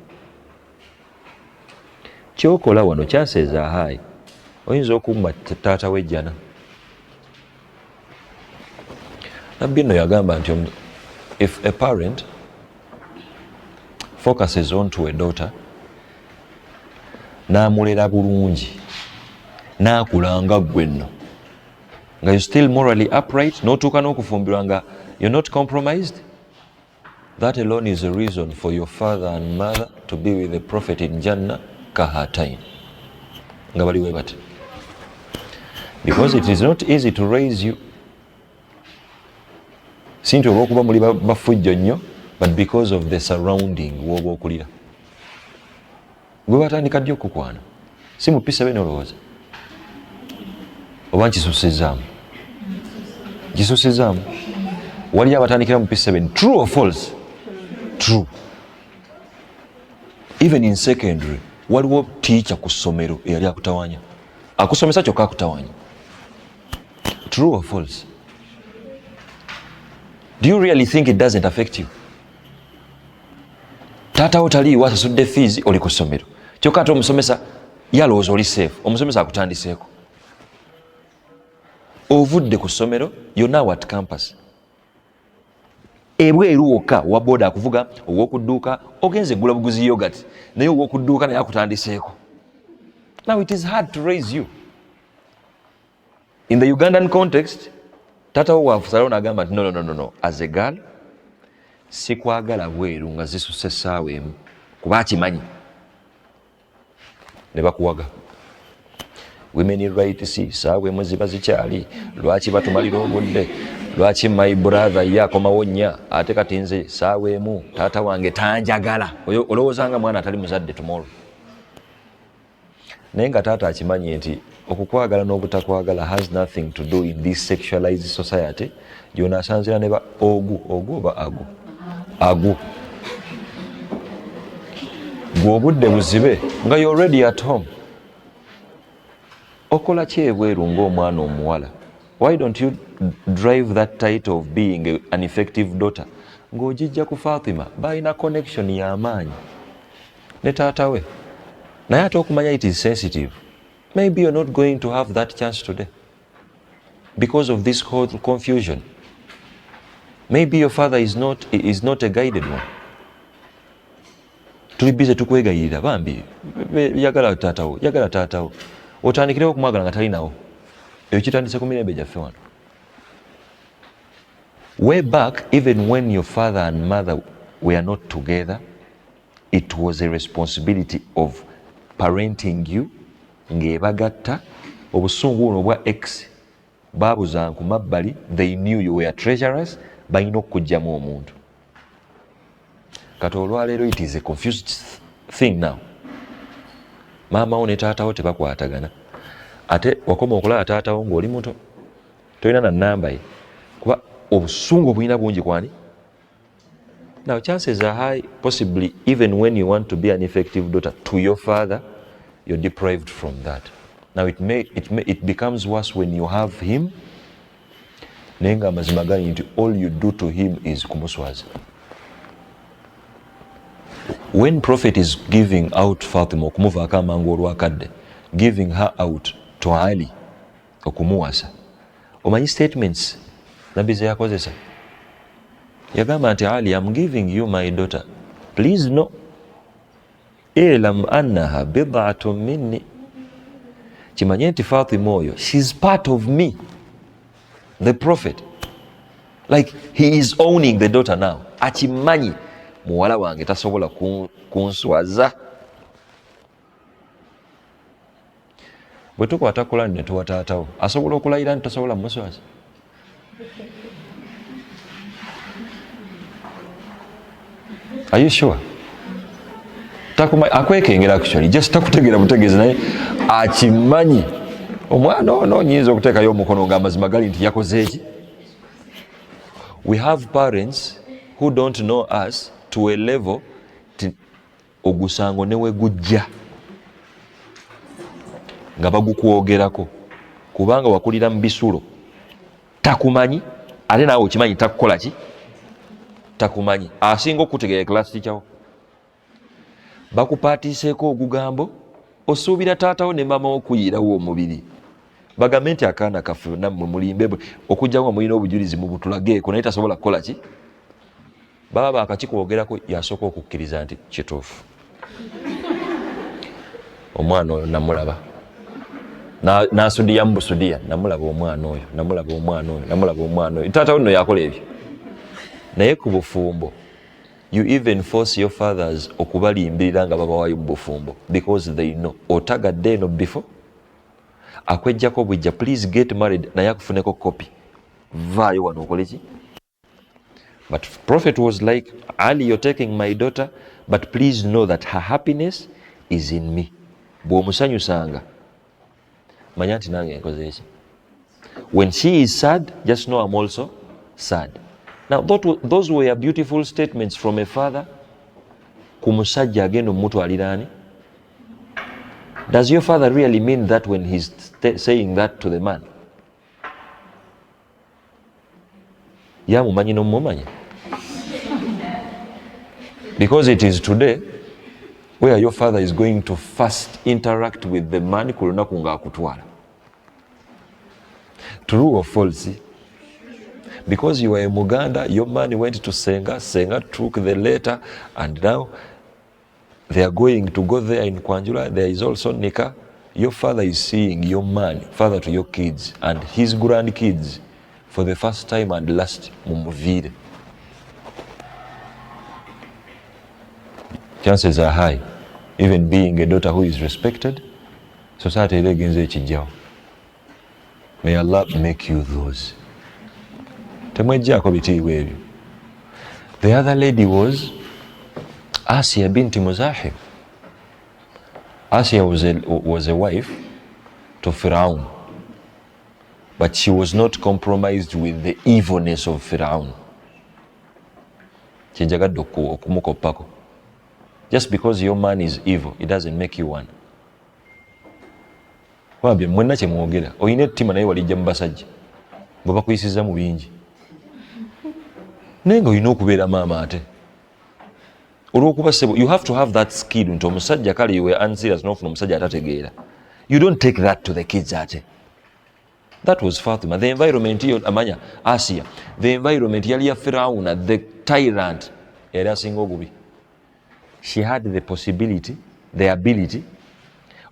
Kyokola wano chances are high. Oyinza okumma taata wejjana. Nabbi nno yagamba nti if a parent focuses on to a daughter n'amulera bulungi n'akulanga ggwe nno nga you still morally upright n'otuuka n'okufumbirwa nga you're not compromised, that alone is a reason for your father and mother to be with the Prophet in Jannah kahatain nga baliwe bati, because it is not easy to raise you sinti olw'okuba muli bafujjo nnyo, but because of the surrounding w'oba okulira. Gwe batandika ddi okukwana si mupisa bene olowooza oba nkisussizaamu kisussizaamu wali abatandikira mupisa bene. True or false? True. Even in secondary waliwo teacher ku ssomero eyali akutawanya, akusomesa kyokka akutawanya. True or false? Do you really think it doesn't affect you? Taata wo taliiwo asasudde fees oli ku ssomero kyokka ate omusomesa yalowooza oli safe, omusomesa akutandiseeko. Ovudde ku ssomero, you're now at campus. Ebweru wokka wa boda akuvuga ow'okudduuka ogenze gula buguzi yogurt naye ow'okudduuka naye akutandiseeko. Now it is hard to raise you. In the Ugandan context, taata wo waafusalawo n'agamba nti no, as a girl sikwagala bweru nga zisusse essaawa emu kuba akimanyi ne bakuwaga. Women rights essaawa emu ziba zikyali, lwaki batumalira obudde, lwaki my brother ye akomawo nnya ate kati nze essaawa emu taata wange tanjagala. Olowooza nga mwana atali muzadde tomorrow. Naye nga taata akimanyi nti okukwagala n'obutakwagala has nothing to do in this sexualized society. Gy'onaasanzira ne ba ogu oba agu gw'obudde buzibe nga you're already at home. Okola ki ebweru ng'omwana omuwala? Why don't you drive that title of being an effective daughter ng'ogijja ku Fatima? Balina connection y'amaanyi ne taata we, naye ate okumanya it is sensitive. Maybe you're not going to have that chance today because of this whole confusion. Maybe your father is not a guided one. Tuli bize tukwegayirira bambi yagala taata wo otandikirewo okumwagala nga talinawo. Ekyo kitandise ku mirembe gyaffe wano. Way back, even when your father and mother were not together, it was a responsibility of parenting you ng'ebagatta. Obusungu buno obwa X baabuzanga ku mabbali. They knew you were treasurers. Balina okugyamu omuntu. Kati olwaleero it is a confused thing now. Maama wo ne taata wo tebakwatagana. Ate wakoma okulaba taata wo ng'oli muto tolina na nnamba ye kuba obusungu bulina bungi kwani. Now chances are high, possibly even when you want to be an effective daughter to your father, you're deprived from that. Now it becomes worse when you have him. Nenga mazima gani nti all you do to him is kumuswaza. When Prophet is giving out Fatima okumuva akamangu olwakadde, giving her out to Ali okumuwasa, omanyi statements nabbi ze yakozesa? Yagamba nti Ali, I'm giving you my daughter, please know ilam annaha bid'atun minni, kimanye nti Fatima oyo, she's part of me, the Prophet. Like he is owning the daughter now. Akimanyi muwala wange tasobola kunswaza. Bwe tukwata Quran ne tuwa taatawo, asobola okulayira nti tasobola muswaza? Are you sure? Akwekengera actually, just takutegeera butegeezi naye akimanyi. Omwana ono nyinza okuteekayo omukono ng'amazima gali nti yakoze eki. We have parents who don't know us to a level ogusango newe gujja nga bagukwogerako kubanga wakulira mu bisulo, takumanyi ate naawe okimanyi takukola ki, takumanyi, asinga okutegeera class teacher, bakupaatiseeko ogugambo, osuubira taatawo ne mama okuyirawo omubiri, bagambe nti akaana kaffe nammwe mulimbe okujja nga mulina obujulizi mu butulageeko naye tasobola kukola ki, baba bakakikwogerako yasooka okukkiriza nti kituufu, omwana oyo namulaba, nasudiya mu busudiya, namulaba omwana oyo, namulaba omwana oyo, namulaba omwana oyo, taatawo nno yakola ebyo. Naye ku bufumbo, you even force your fathers okubalimbirira nga babawayo mu bufumbo because they know otagadde eno before akwejjako bujja, please get married, naye akufuneko copy, vaayo wano okole ki. But Prophet was like, Ali, you're taking my daughter, but please know that her happiness is in me. Bw'omusanyusanga manya nti nange nkoze eki. When she is sad, just know I'm also sad. Now those were beautiful statements from a father ku musajja agenda omutwalira ani. Does your father really mean that when he's saying that to the man? Yamumanyi n'omumanya. Because it is today where your father is going to first interact with the man ku lunaku nga akutwala. True or false? Because you were a Muganda, your man went to Senga, Senga took the letter, and now they are going to go there in Kwanjula. There is also Nika. Your father is seeing your man, father to your kids, and his grandkids for the first time and last mumuvire. Chances are high, even being a daughter who is respected, society egenze ekijjawo. May Allah make you those. Temwejjako bitiibwa ebyo. The other lady was Asiya binti Muzahim. Asiya was a wife to Firaun, but she was not compromised with the evilness of Firaun. Kyenjagadde okumukoppako. Just because your man is evil, it doesn't make you one. Wabye mwenna kye mwogera, oyina ettima naye walijja mu basajja bwe bakuyisiza mu bingi. Naye nga olina okubeera maama ate. Olw'okuba sebo, you have to have that skill nti omusajja kale you were unserious n'ofuna omusajja atategeera. You don't take that to the kids ate. That was Fatima. The environment yo amanya Asiya. The environment yali ya Firauna, the tyrant, yali asinga obubi. She had the possibility, the ability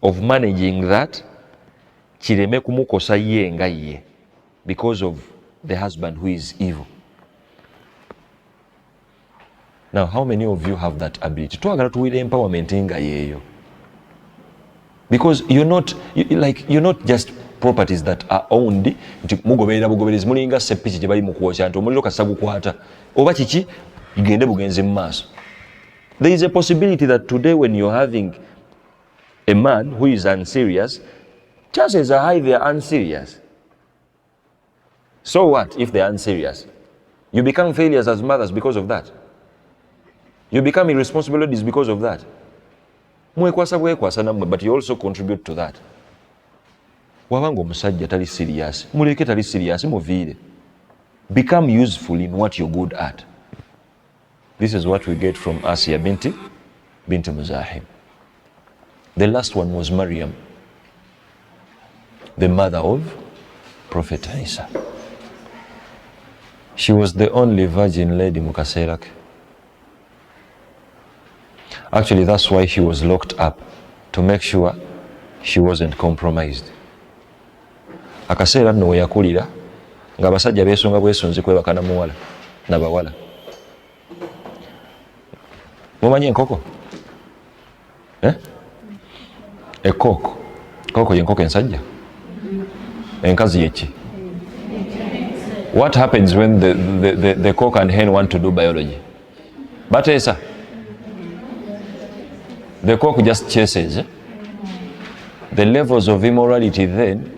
of managing that kireme kumukosa ye nga ye because of the husband who is evil. Now, how many of you have that ability? Twagala tuwire empowerment nga yeyo. Because you're not just properties that are owned. Nti mugoberera bugoberezi mulinga sepiki gye bali mu kwokya nti omuliro kasa gukwata. Oba kiki gigende bugenze mu maaso. There is a possibility that today when you're having a man who is unserious, chances are high they are unserious. So what if they are unserious? You become failures as mothers because of that. You become irresponsible ladies because of that. Mwekwasa bwekwasa namwe, but you also contribute to that. wabanga omusajja tali serious muleke tali serious muviire. Become useful in what you're good at. This is what we get from Asiya binti Muzahim. The last one was Mariam, the mother of Prophet Isa. She was the only virgin lady mu kaseera ke. Actually, that's why she was locked up, to make sure she wasn't compromised. Akaseera nno we yakulira ng'abasajja beesonga bwesonzi kwebaka na muwala n'abawala. Mumanyi enkoko? Ekkooko. Koko ye enkoko ensajja? Enkazi ye ki? What happens when the cock and hen want to do biology? Bateesa. The cock just chases. The levels of immorality then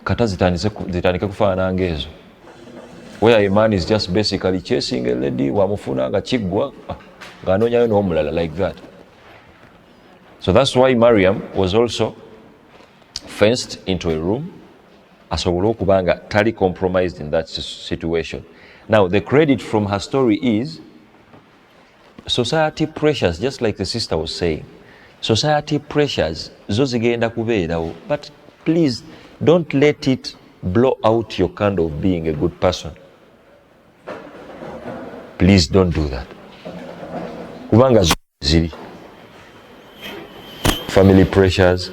kata zitandike kufaanana ngezo. Where a man is just basically chasing a lady, wamufuna nga kiggwa ng'anoonyayo n'omulala, like that. So that's why Mariam was also fenced into a room, asobole okuba nga tali compromised in that situation. Now the credit from her story is society pressures, just like the sister was saying. Society pressures zo zigenda kubeerawo, but please don't let it blow out your candle of being a good person. Please don't do that. Kubanga ziri family pressures,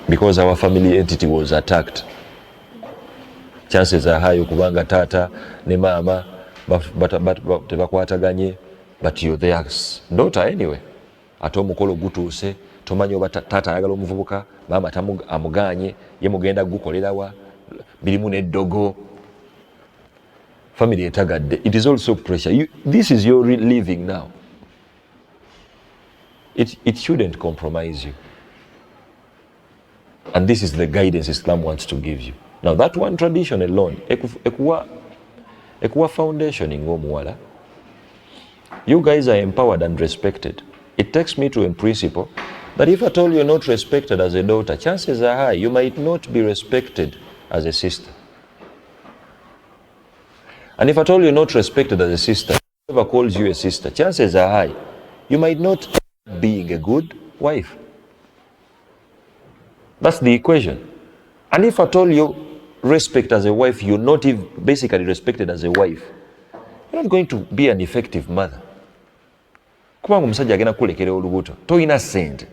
because our family entity was attacked. Chances are high kubanga tata ne mama tebakwataganye, but you're their daughter anyway. Ate omukolo gutuuse tomanyi oba tata ayagala omuvubuka, mama amuganye, ye mugenda gukolerawa, birimu n'eddogo. Family etagadde. It is also pressure. This is your living now. It shouldn't compromise you. And this is the guidance Islam wants to give you. Now that one tradition alone, ekuwa foundation ng'omuwala, you guys are empowered and respected. It takes me to a principle that if at all you're not respected as a daughter, chances are high you might not be respected as a sister. And if at all you're not respected as a sister, whoever calls you a sister, chances are high you might not be a good wife. That's the equation. And if at all you respect as a wife, you're not even basically respected as a wife, you're not going to be an effective mother. Kubanga omusajja agenda kulekera olubuto toyina ssente.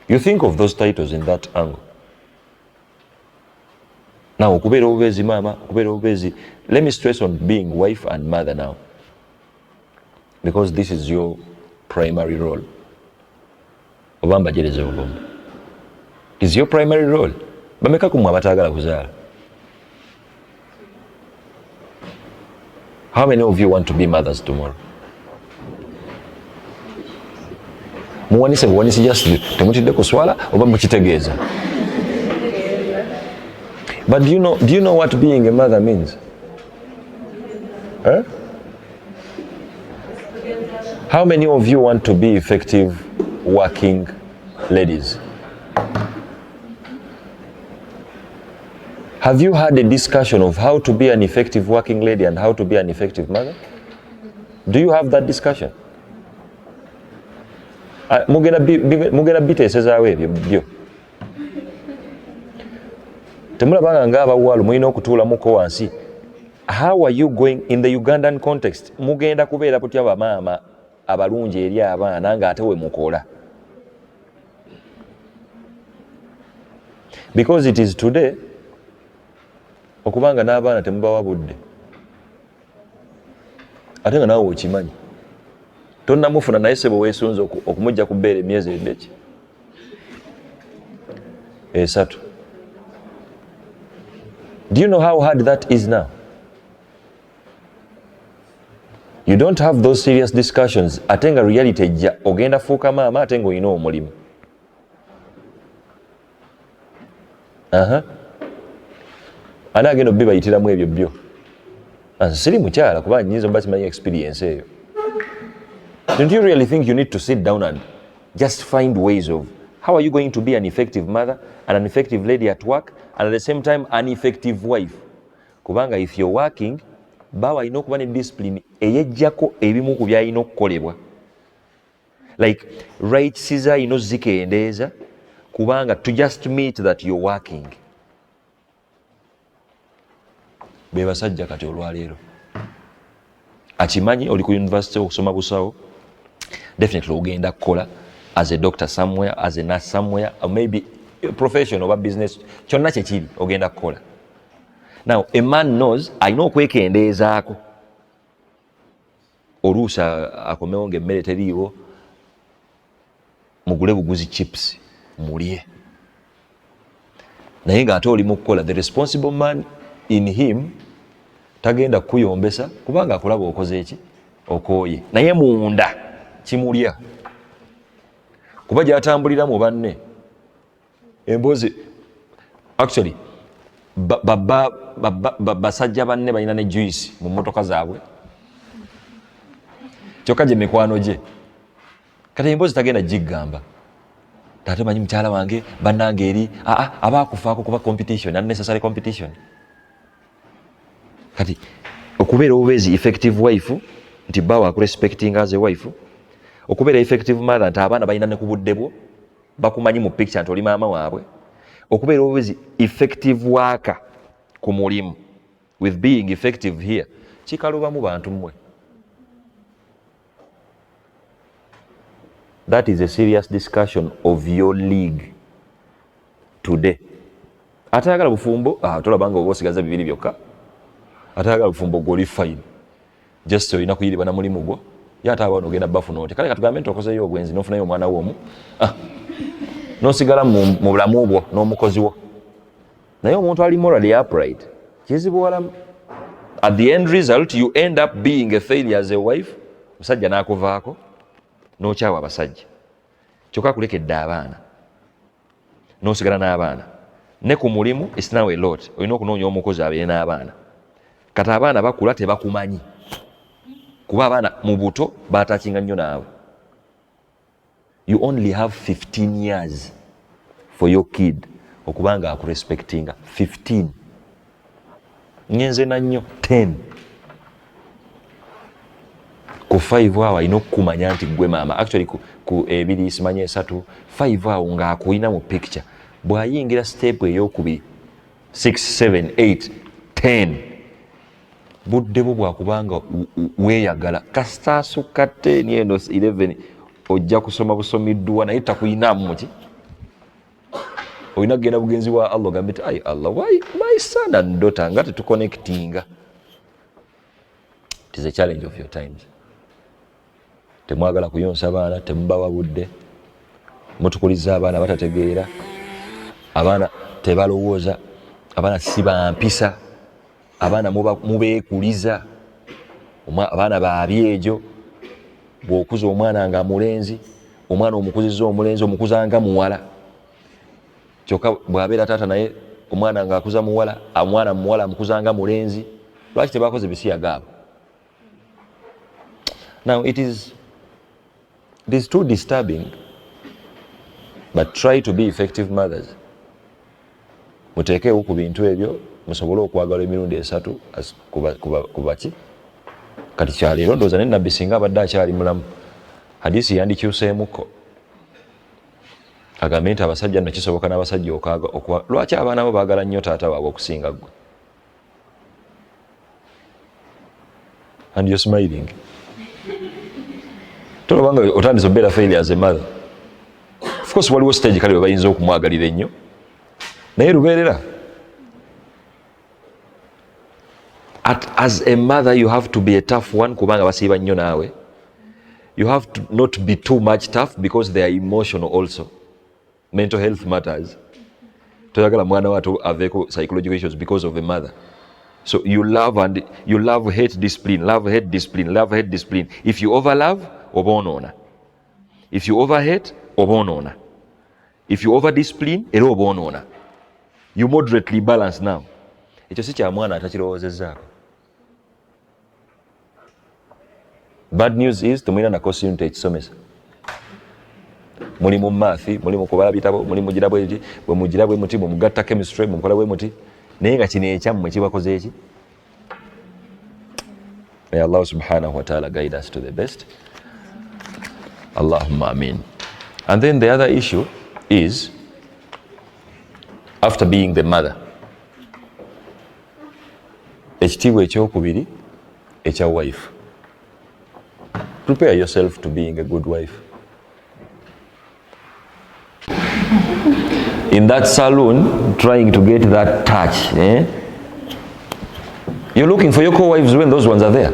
You think of those titles in that angle. Now okubeera obubeezi mama, okubeera obubeezi, let me stress on being wife and mother now, because this is your primary role. Obamba jereze obomba. It is your primary role. Bameka kumwe abatagala kuzaala? How many of you want to be mothers tomorrow? Muwanise just temutidde kuswala oba mukitegeeza? But do you know what being a mother means? Huh? How many of you want to be effective working ladies? Have you had a discussion of how to be an effective working lady and how to be an effective mother? Do you have that discussion? Mugenda biteesezaawo ebyo byo. Temulabanga ng'abawala mulina okutuulamuko wansi. How are you going in the Ugandan context? Mugenda kubeera kutya bamaama abalungi eri abaana ng'ate we mukola. Because it is today okubanga n'abaana temubawa budde. Ate nga naawe okimanyi. Tonnamufuna naye sebo weesunze okumujja ku bbeere emyezi emeki? 3. Do you know how hard that is now? You don't have those serious discussions. Ate nga reality ejja ogenda fuuka maama ate nga olina omulimu. Ani agenda obbi bayitiramu ebyo byo? Siri mukyala kubanga nyinza oba simanyi experience eyo. Don't you really think you need to sit down and just find ways of how are you going to be an effective mother and an effective lady at work and at the same time an effective wife. Kubanga if you're working, bawa alina okuba ne discipline eyejjako ebimu ku byalina okukolebwa. Like rights za alina ozikendeeza kubanga to just meet that you're working. Be basajja kati olwaleero. Akimanyi oli ku university okusoma busawo, definitely ogenda kukola as a doctor somewhere, as a nurse somewhere, or maybe a professional or business, kyonna kyekiri ogenda kukola. Now, a man knows, alina okwekendeezaako. Oluusi akomewo ng'emmere teriiwo, mugule buguzi chips, mulye. Naye ng'ate oli mu kukola, the responsible man in him tagenda kuyombesa kubanga akulaba okoze eki okooye, naye munda kimulya kuba gyatambulira mu banne emboozi. Actually basajja banne balina ne juice mu mmotoka zaabwe kyokka gye mikwano gye, kati emboozi tagenda gigamba ate manyi mukyala wange bannange eri abaakufaako kuba competition, unnecessary competition. Kati okubeera obubeezi effective wife nti bawa akurespecting as a wife, okubeera effective mother nti abaana balina ne ku budde bwo bakumanyi mu picture nti oli maama waabwe, okubeera obubeezi effective worker ku mulimu with being effective here, kikaluba mu bantu mmwe. That is a serious discussion of your league today. Ate ayagala bufumbo, tolabanga oba osigaza bibiri byokka. Ate ayagala bufumbo gw'oli fine. Just olina kuyiriba na mulimu gwo. Ye ate abaana ogenda bafuna oti. Kale katugambe nti okozeyo obwenzi n'ofunayo omwana w'omu. N'osigala mu bulamu bwo n'omukozi wo. Naye omuntu ali morally upright, kizibu walamu. At the end result, you end up being a failure as a wife. Musajja n'akuvaako. N'okyawa abasajja. Kyokka akulekedde abaana. N'osigala n'abaana. Ne ku mulimu, it's now a lot. Olina okunoonya omukozi abeere n'abaana. Kati abaana bakula tebakumanyi. Kuba abaana mu buto baatakinga nnyo naawe. You only have 15 years for your kid okubanga akurespectinga. 15. Nyenze na nnyo 10. Ku 5 awo alina okukumanya nti gwe maama. Actually ku ebiri simanye esatu 5 awo ng'akuyina mu picture. Bw'ayingira step ey'okubiri 6, 7, 8, 10 budde bwo bwakubanga weeyagala kasita asukka 10 eno 11 ojja kusoma busomiddwa naye takuyinamu muki olina kugenda bugenzi wa Allah ogambe nti ai Allah why my son and daughter nga tetuconnectinga. It is a challenge of your times. Temwagala kuyonsa abaana, temubawa budde, mutukuliza abaana batategeera, abaana tebalowooza, abaana si bampisa, abaana mubeekuliza, abaana babyejo. Bw'okuza omwana nga mulenzi, omwana omukuziza omulenzi omukuza nga muwala. Kyokka bw'abeera taata naye omwana ng'akuza muwala, omwana muwala amukuza nga mulenzi. Lwaki tebakoze bisiyaga abo? Now it is too disturbing, but try to be effective mothers. Muteekeewo ku bintu ebyo musobole okwagala emirundi esatu kubaki kati kyaleero ndowooza ne nabbi singa abadde akyali mulamu hadisi yandikyuseemuko agambe nti abasajja nno kisoboka n'abasajja lwaki abaana bo baagala nnyo taata waabwe okusinga ggwe? And you're smiling. Tolabanga otandise obeera failure as a mother. Of course waliwo stage kale we bayinza okumwagalira ennyo naye lubeerera. As a mother you have to be a tough one kubanga basiiba nnyo naawe. You have to not be too much tough because they are emotional also. Mental health matters. Toyagala mwana wato aveeko psychological issues because of a mother. So you love hate discipline, love hate discipline, love hate discipline. If you overlove, oba onoona. If you overhate, oba onoona. If you overdiscipline, era oba onoona. You moderately balance now. Ekyo si kya mwana atakirowoozezzaako. Bad news is temulina na costume tekisomesa. muli mu maafi, muli mu kubala bitabo, muli mugira bwe mugira bwe muti, mugatta chemistry, mukola bwe muti, naye nga kino ekyammwe kibakoze eki. May Allah subhanahu wa ta'ala guide us to the best. Allahumma ameen. And then the other issue is, after being the mother, ekitiibwa ekyokubiri ekya wife. Prepare yourself to being a good wife. In that saloon, trying to get that touch, you're looking for your co-wives when those ones are there.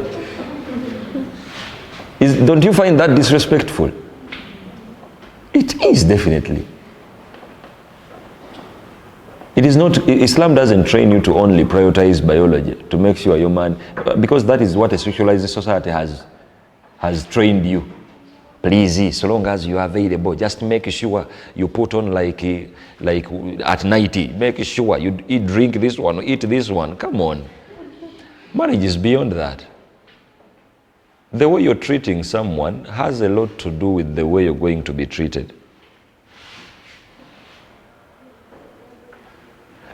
Don't you find that disrespectful? It is, definitely. It is not, Islam doesn't train you to only prioritize biology, to make sure your man, because that is what a sexualized society has trained you. Please, so long as you are available, just make sure you put on like at night, make sure you drink this one, eat this one. Come on. Marriage is beyond that. The way you're treating someone has a lot to do with the way you're going to be treated.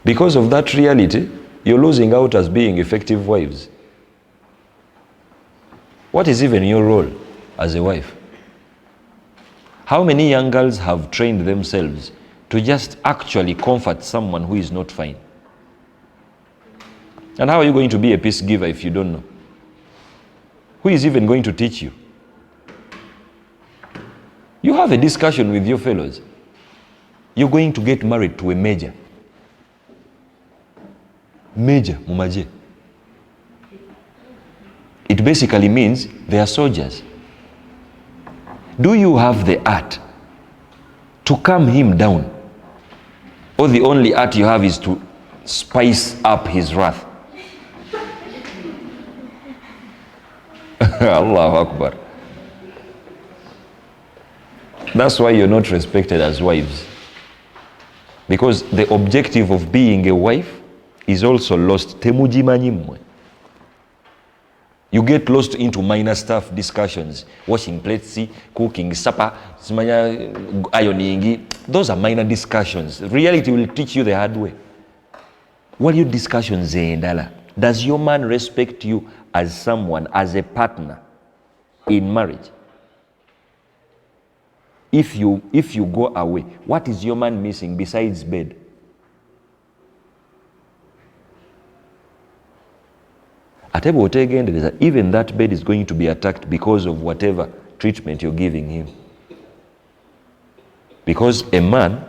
Because of that reality, you're losing out as being effective wives. What is even your role as a wife? How many young girls have trained themselves to just actually comfort someone who is not fine? And how are you going to be a peace giver if you don't know? Who is even going to teach you? You have a discussion with your fellows. You're going to get married to a major. Major, mumaje. It basically means they are soldiers. Do you have the art to calm him down? Or the only art you have is to spice up his wrath? Allahu Akbar. That's why you're not respected as wives. Because the objective of being a wife is also lost. You get lost into minor stuff discussions, washing plates, cooking supper, ironing. Those are minor discussions. Reality will teach you the hard way. What are your discussions? Does your man respect you as someone, as a partner in marriage? If you go away, what is your man missing besides bed? Even that bed is going to be attacked because of whatever treatment you're giving him. Because a man,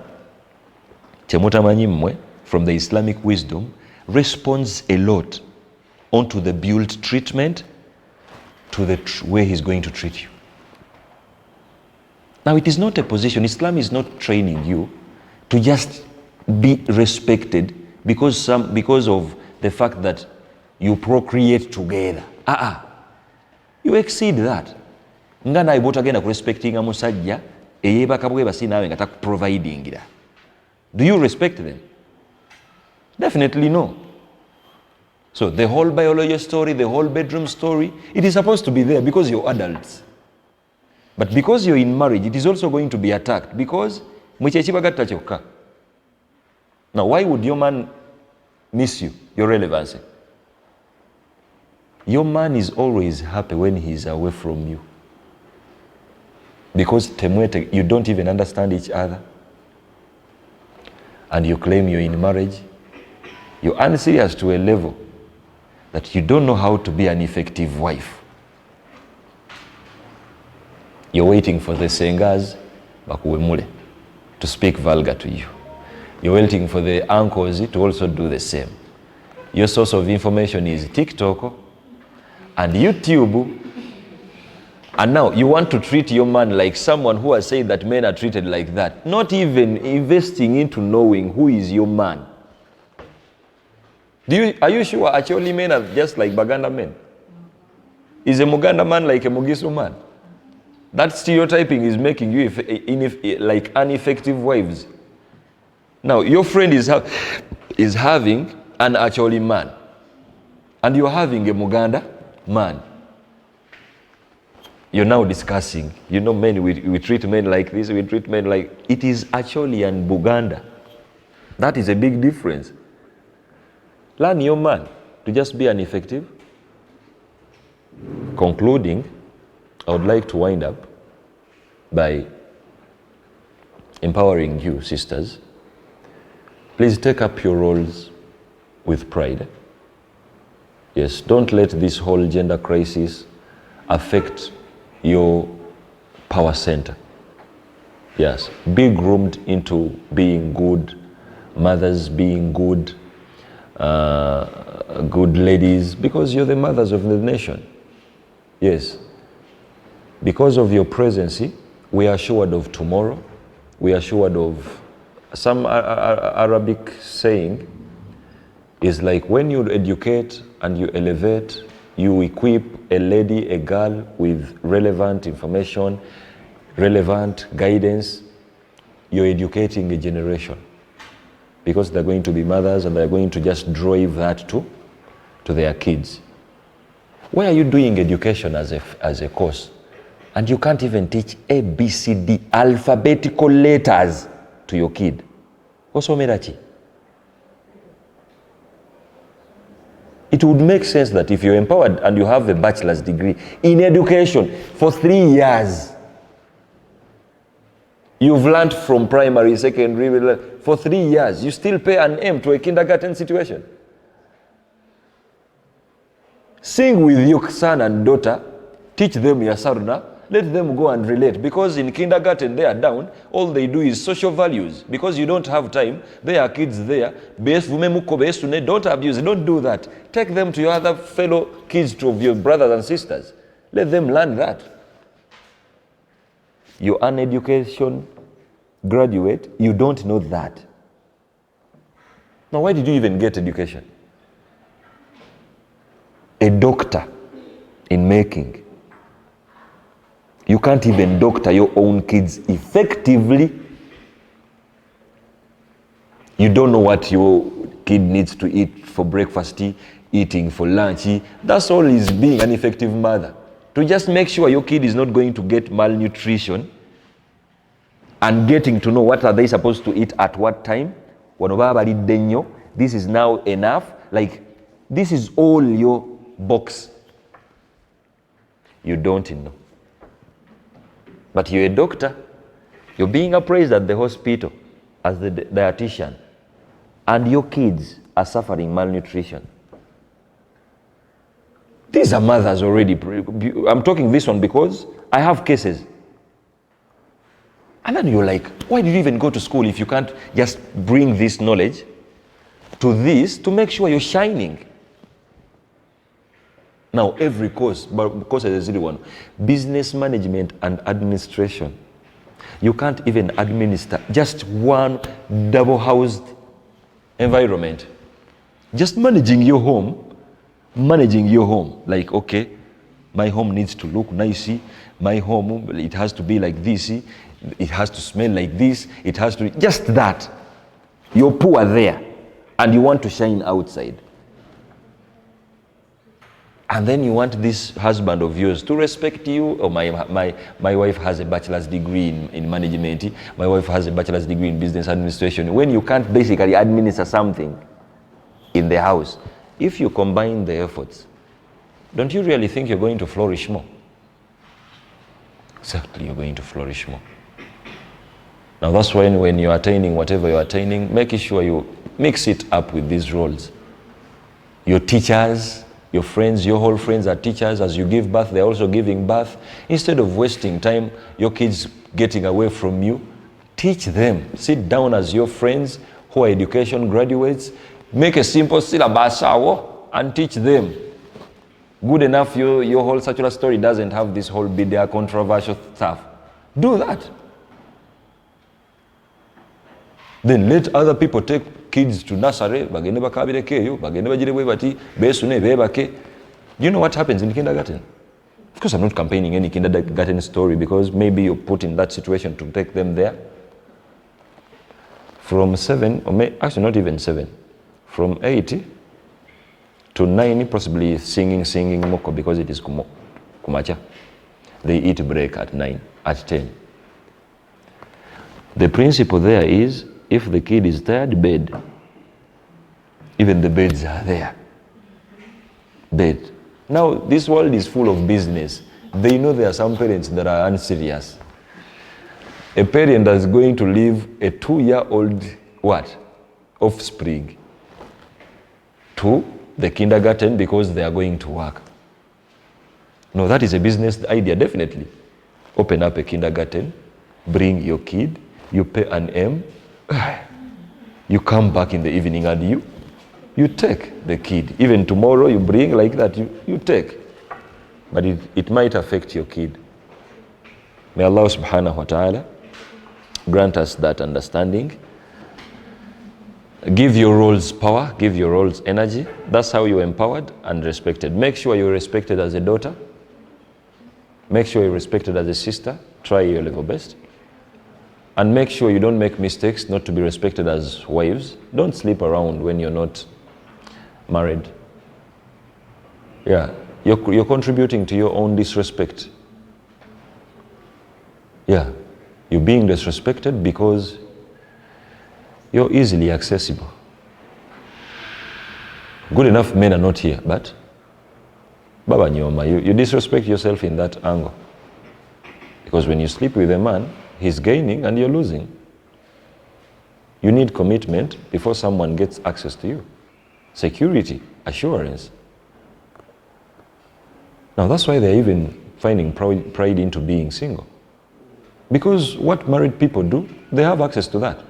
from the Islamic wisdom, responds a lot onto the built treatment to the way he's going to treat you. Now, it is not a position. Islam is not training you to just be respected because of the fact that you procreate together. You exceed that. Nga naye bw'otagenda kurespectinga musajja eyeebaka bwebasi naawe nga takuprovidingira. Do you respect them? Definitely no. So the whole biology story, the whole bedroom story, it is supposed to be there because you're adults. But because you're in marriage, it is also going to be attacked because mwekyekibagatta kyokka. Now, why would your man miss you, your relevancy? Your man is always happy when he's away from you. Because you don't even understand each other. And you claim you're in marriage. You're unserious to a level that you don't know how to be an effective wife. You're waiting for the sengas bakuwemule to speak vulgar to you. You're waiting for the uncles to also do the same. Your source of information is TikTok and YouTube. And now you want to treat your man like someone who has said that men are treated like that. Not even investing into knowing who is your man. Are you sure actually men are just like Baganda men? Is a Muganda man like a Mugisu man? That stereotyping is making you like ineffective wives. Now, your friend is having an actually man, and you're having a Muganda man. you're now discussing, men, we treat men like this, we treat men like, it is actually an Buganda. That is a big difference. Learn your man to just be an effective. Concluding, I would like to wind up by empowering you, sisters. Please take up your roles with pride. Yes, don't let this whole gender crisis affect your power center. Yes, be groomed into being good mothers, being good ladies, because you're the mothers of the nation. Yes, because of your presence, we are assured of tomorrow. We are assured of some Arabic saying is like, when you educate and you elevate, you equip a lady, a girl with relevant information, relevant guidance, you're educating a generation. Because they're going to be mothers and they're going to just drive that to their kids. Why are you doing education as a course? And you can't even teach A, B, C, D, alphabetical letters to your kid. Osomerachi. It would make sense that if you're empowered and you have a bachelor's degree in education for 3 years, you've learned from primary, secondary, for 3 years, you still pay an M to a kindergarten situation. Sing with your son and daughter, teach them your sarna, let them go and relate, because in kindergarten they are down, all they do is social values, because you don't have time, there are kids there, don't abuse, don't do that. Take them to your other fellow kids, to your brothers and sisters, let them learn that. You're an education graduate, you don't know that. Now why did you even get education? A doctor in making. You can't even doctor your own kids effectively. You don't know what your kid needs to eat for breakfast, eating for lunch. That's all is being an effective mother. To just make sure your kid is not going to get malnutrition, and getting to know what are they supposed to eat at what time. This is now enough. Like, this is all your box. You don't know. But you're a doctor. You're being appraised at the hospital as the dietitian. And your kids are suffering malnutrition. These are mothers already. I'm talking this one because I have cases. And then you're like, why did you even go to school if you can't just bring this knowledge to this to make sure you're shining? Now, every course, but course is a one, business management and administration. You can't even administer just one double-housed environment. Just managing your home. Like, okay, my home needs to look nice. My home, it has to be like this. It has to smell like this. It has to, just that. You're poor there, and you want to shine outside. And then you want this husband of yours to respect you. Oh, my wife has a bachelor's degree in management. My wife has a bachelor's degree in business administration. When you can't basically administer something in the house, if you combine the efforts, don't you really think you're going to flourish more? Certainly you're going to flourish more. Now that's when you're attaining whatever you're attaining, making sure you mix it up with these roles. Your teachers, your friends, your whole friends are teachers. As you give birth, they're also giving birth. Instead of wasting time, your kids getting away from you, teach them. Sit down as your friends who are education graduates. Make a simple syllabus and teach them. Good enough, your whole secular story doesn't have this whole bidia controversial stuff. Do that. Then let other people take kids to nursery. Do you know what happens in kindergarten? Of course, I'm not campaigning any kindergarten story, because maybe you're put in that situation to take them there. From 7, or actually not even 7, from 8 to 9, possibly singing moko, because it is kumacha. they eat break at 9, at 10. The principle there is, if the kid is tired, bed. Even the beds are there. Bed. Now, this world is full of business. They know there are some parents that are unserious. A parent that's going to leave a 2-year-old, offspring to the kindergarten because they are going to work. No, that is a business idea, definitely. Open up a kindergarten, bring your kid, you pay an M, you come back in the evening and you take the kid. Even tomorrow you bring like that, you take. But it might affect your kid. May Allah subhanahu wa ta'ala grant us that understanding. Give your roles power, give your roles energy. That's how you're empowered and respected. Make sure you're respected as a daughter. Make sure you're respected as a sister. Try your level best. And make sure you don't make mistakes not to be respected as wives. Don't sleep around when you're not married. Yeah, you're contributing to your own disrespect. Yeah, you're being disrespected because you're easily accessible. Good enough men are not here, but Baba Nyoma, you disrespect yourself in that angle. Because when you sleep with a man, he's gaining and you're losing. You need commitment before someone gets access to you. Security, assurance. Now that's why they're even finding pride into being single. Because what married people do, they have access to that.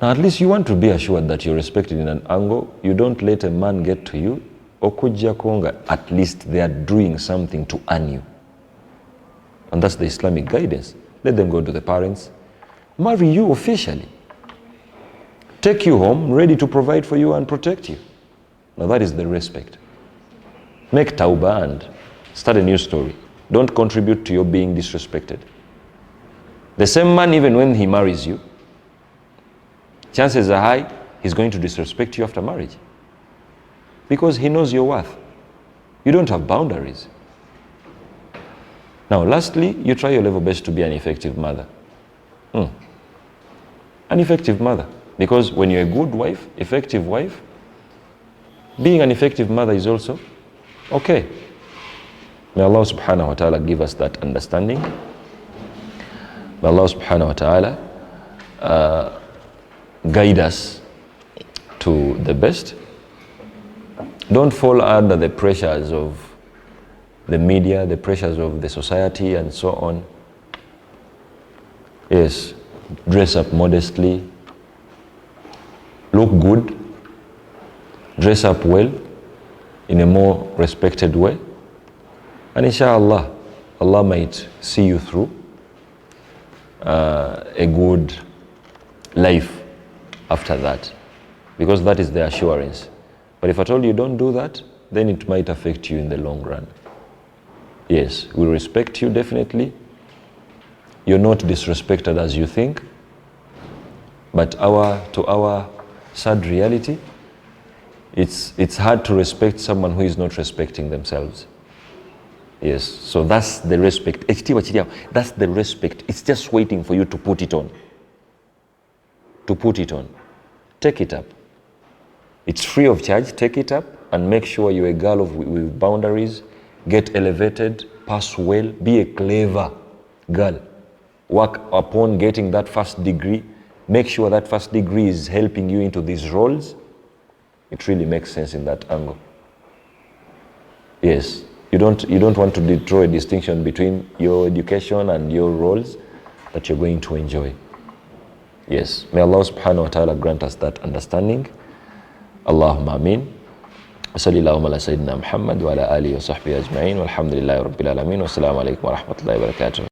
Now at least you want to be assured that you're respected in an angle. You don't let a man get to you. Okujja konga, at least they are doing something to earn you. And that's the Islamic guidance. Let them go to the parents. Marry you officially. Take you home, ready to provide for you and protect you. Now that is the respect. Make tawbah and start a new story. Don't contribute to your being disrespected. The same man, even when he marries you, chances are high he's going to disrespect you after marriage. Because he knows your worth. You don't have boundaries. Now, lastly, you try your level best to be an effective mother. An effective mother. Because when you're a good wife, effective wife, being an effective mother is also okay. May Allah subhanahu wa ta'ala give us that understanding. May Allah subhanahu wa ta'ala guide us to the best. Don't fall under the pressures of the media, the pressures of the society and so on. Yes, dress up modestly, look good, dress up well in a more respected way, and inshallah, Allah might see you through a good life after that, because that is the assurance. But if at all you don't do that, then it might affect you in the long run. Yes, we respect you definitely. You're not disrespected as you think, but to our sad reality, it's hard to respect someone who is not respecting themselves. Yes, so that's the respect. That's the respect. It's just waiting for you to put it on. To put it on. Take it up. It's free of charge. Take it up and make sure you're a girl with boundaries. Get elevated, pass well, be a clever girl. Work upon getting that first degree. Make sure that first degree is helping you into these roles. It really makes sense in that angle. Yes, you don't want to draw a distinction between your education and your roles that you're going to enjoy. Yes, may Allah subhanahu wa ta'ala grant us that understanding. Allahumma ameen. وصلى اللهم على سيدنا محمد وعلى آله وصحبه أجمعين والحمد لله رب العالمين والسلام عليكم ورحمة الله وبركاته.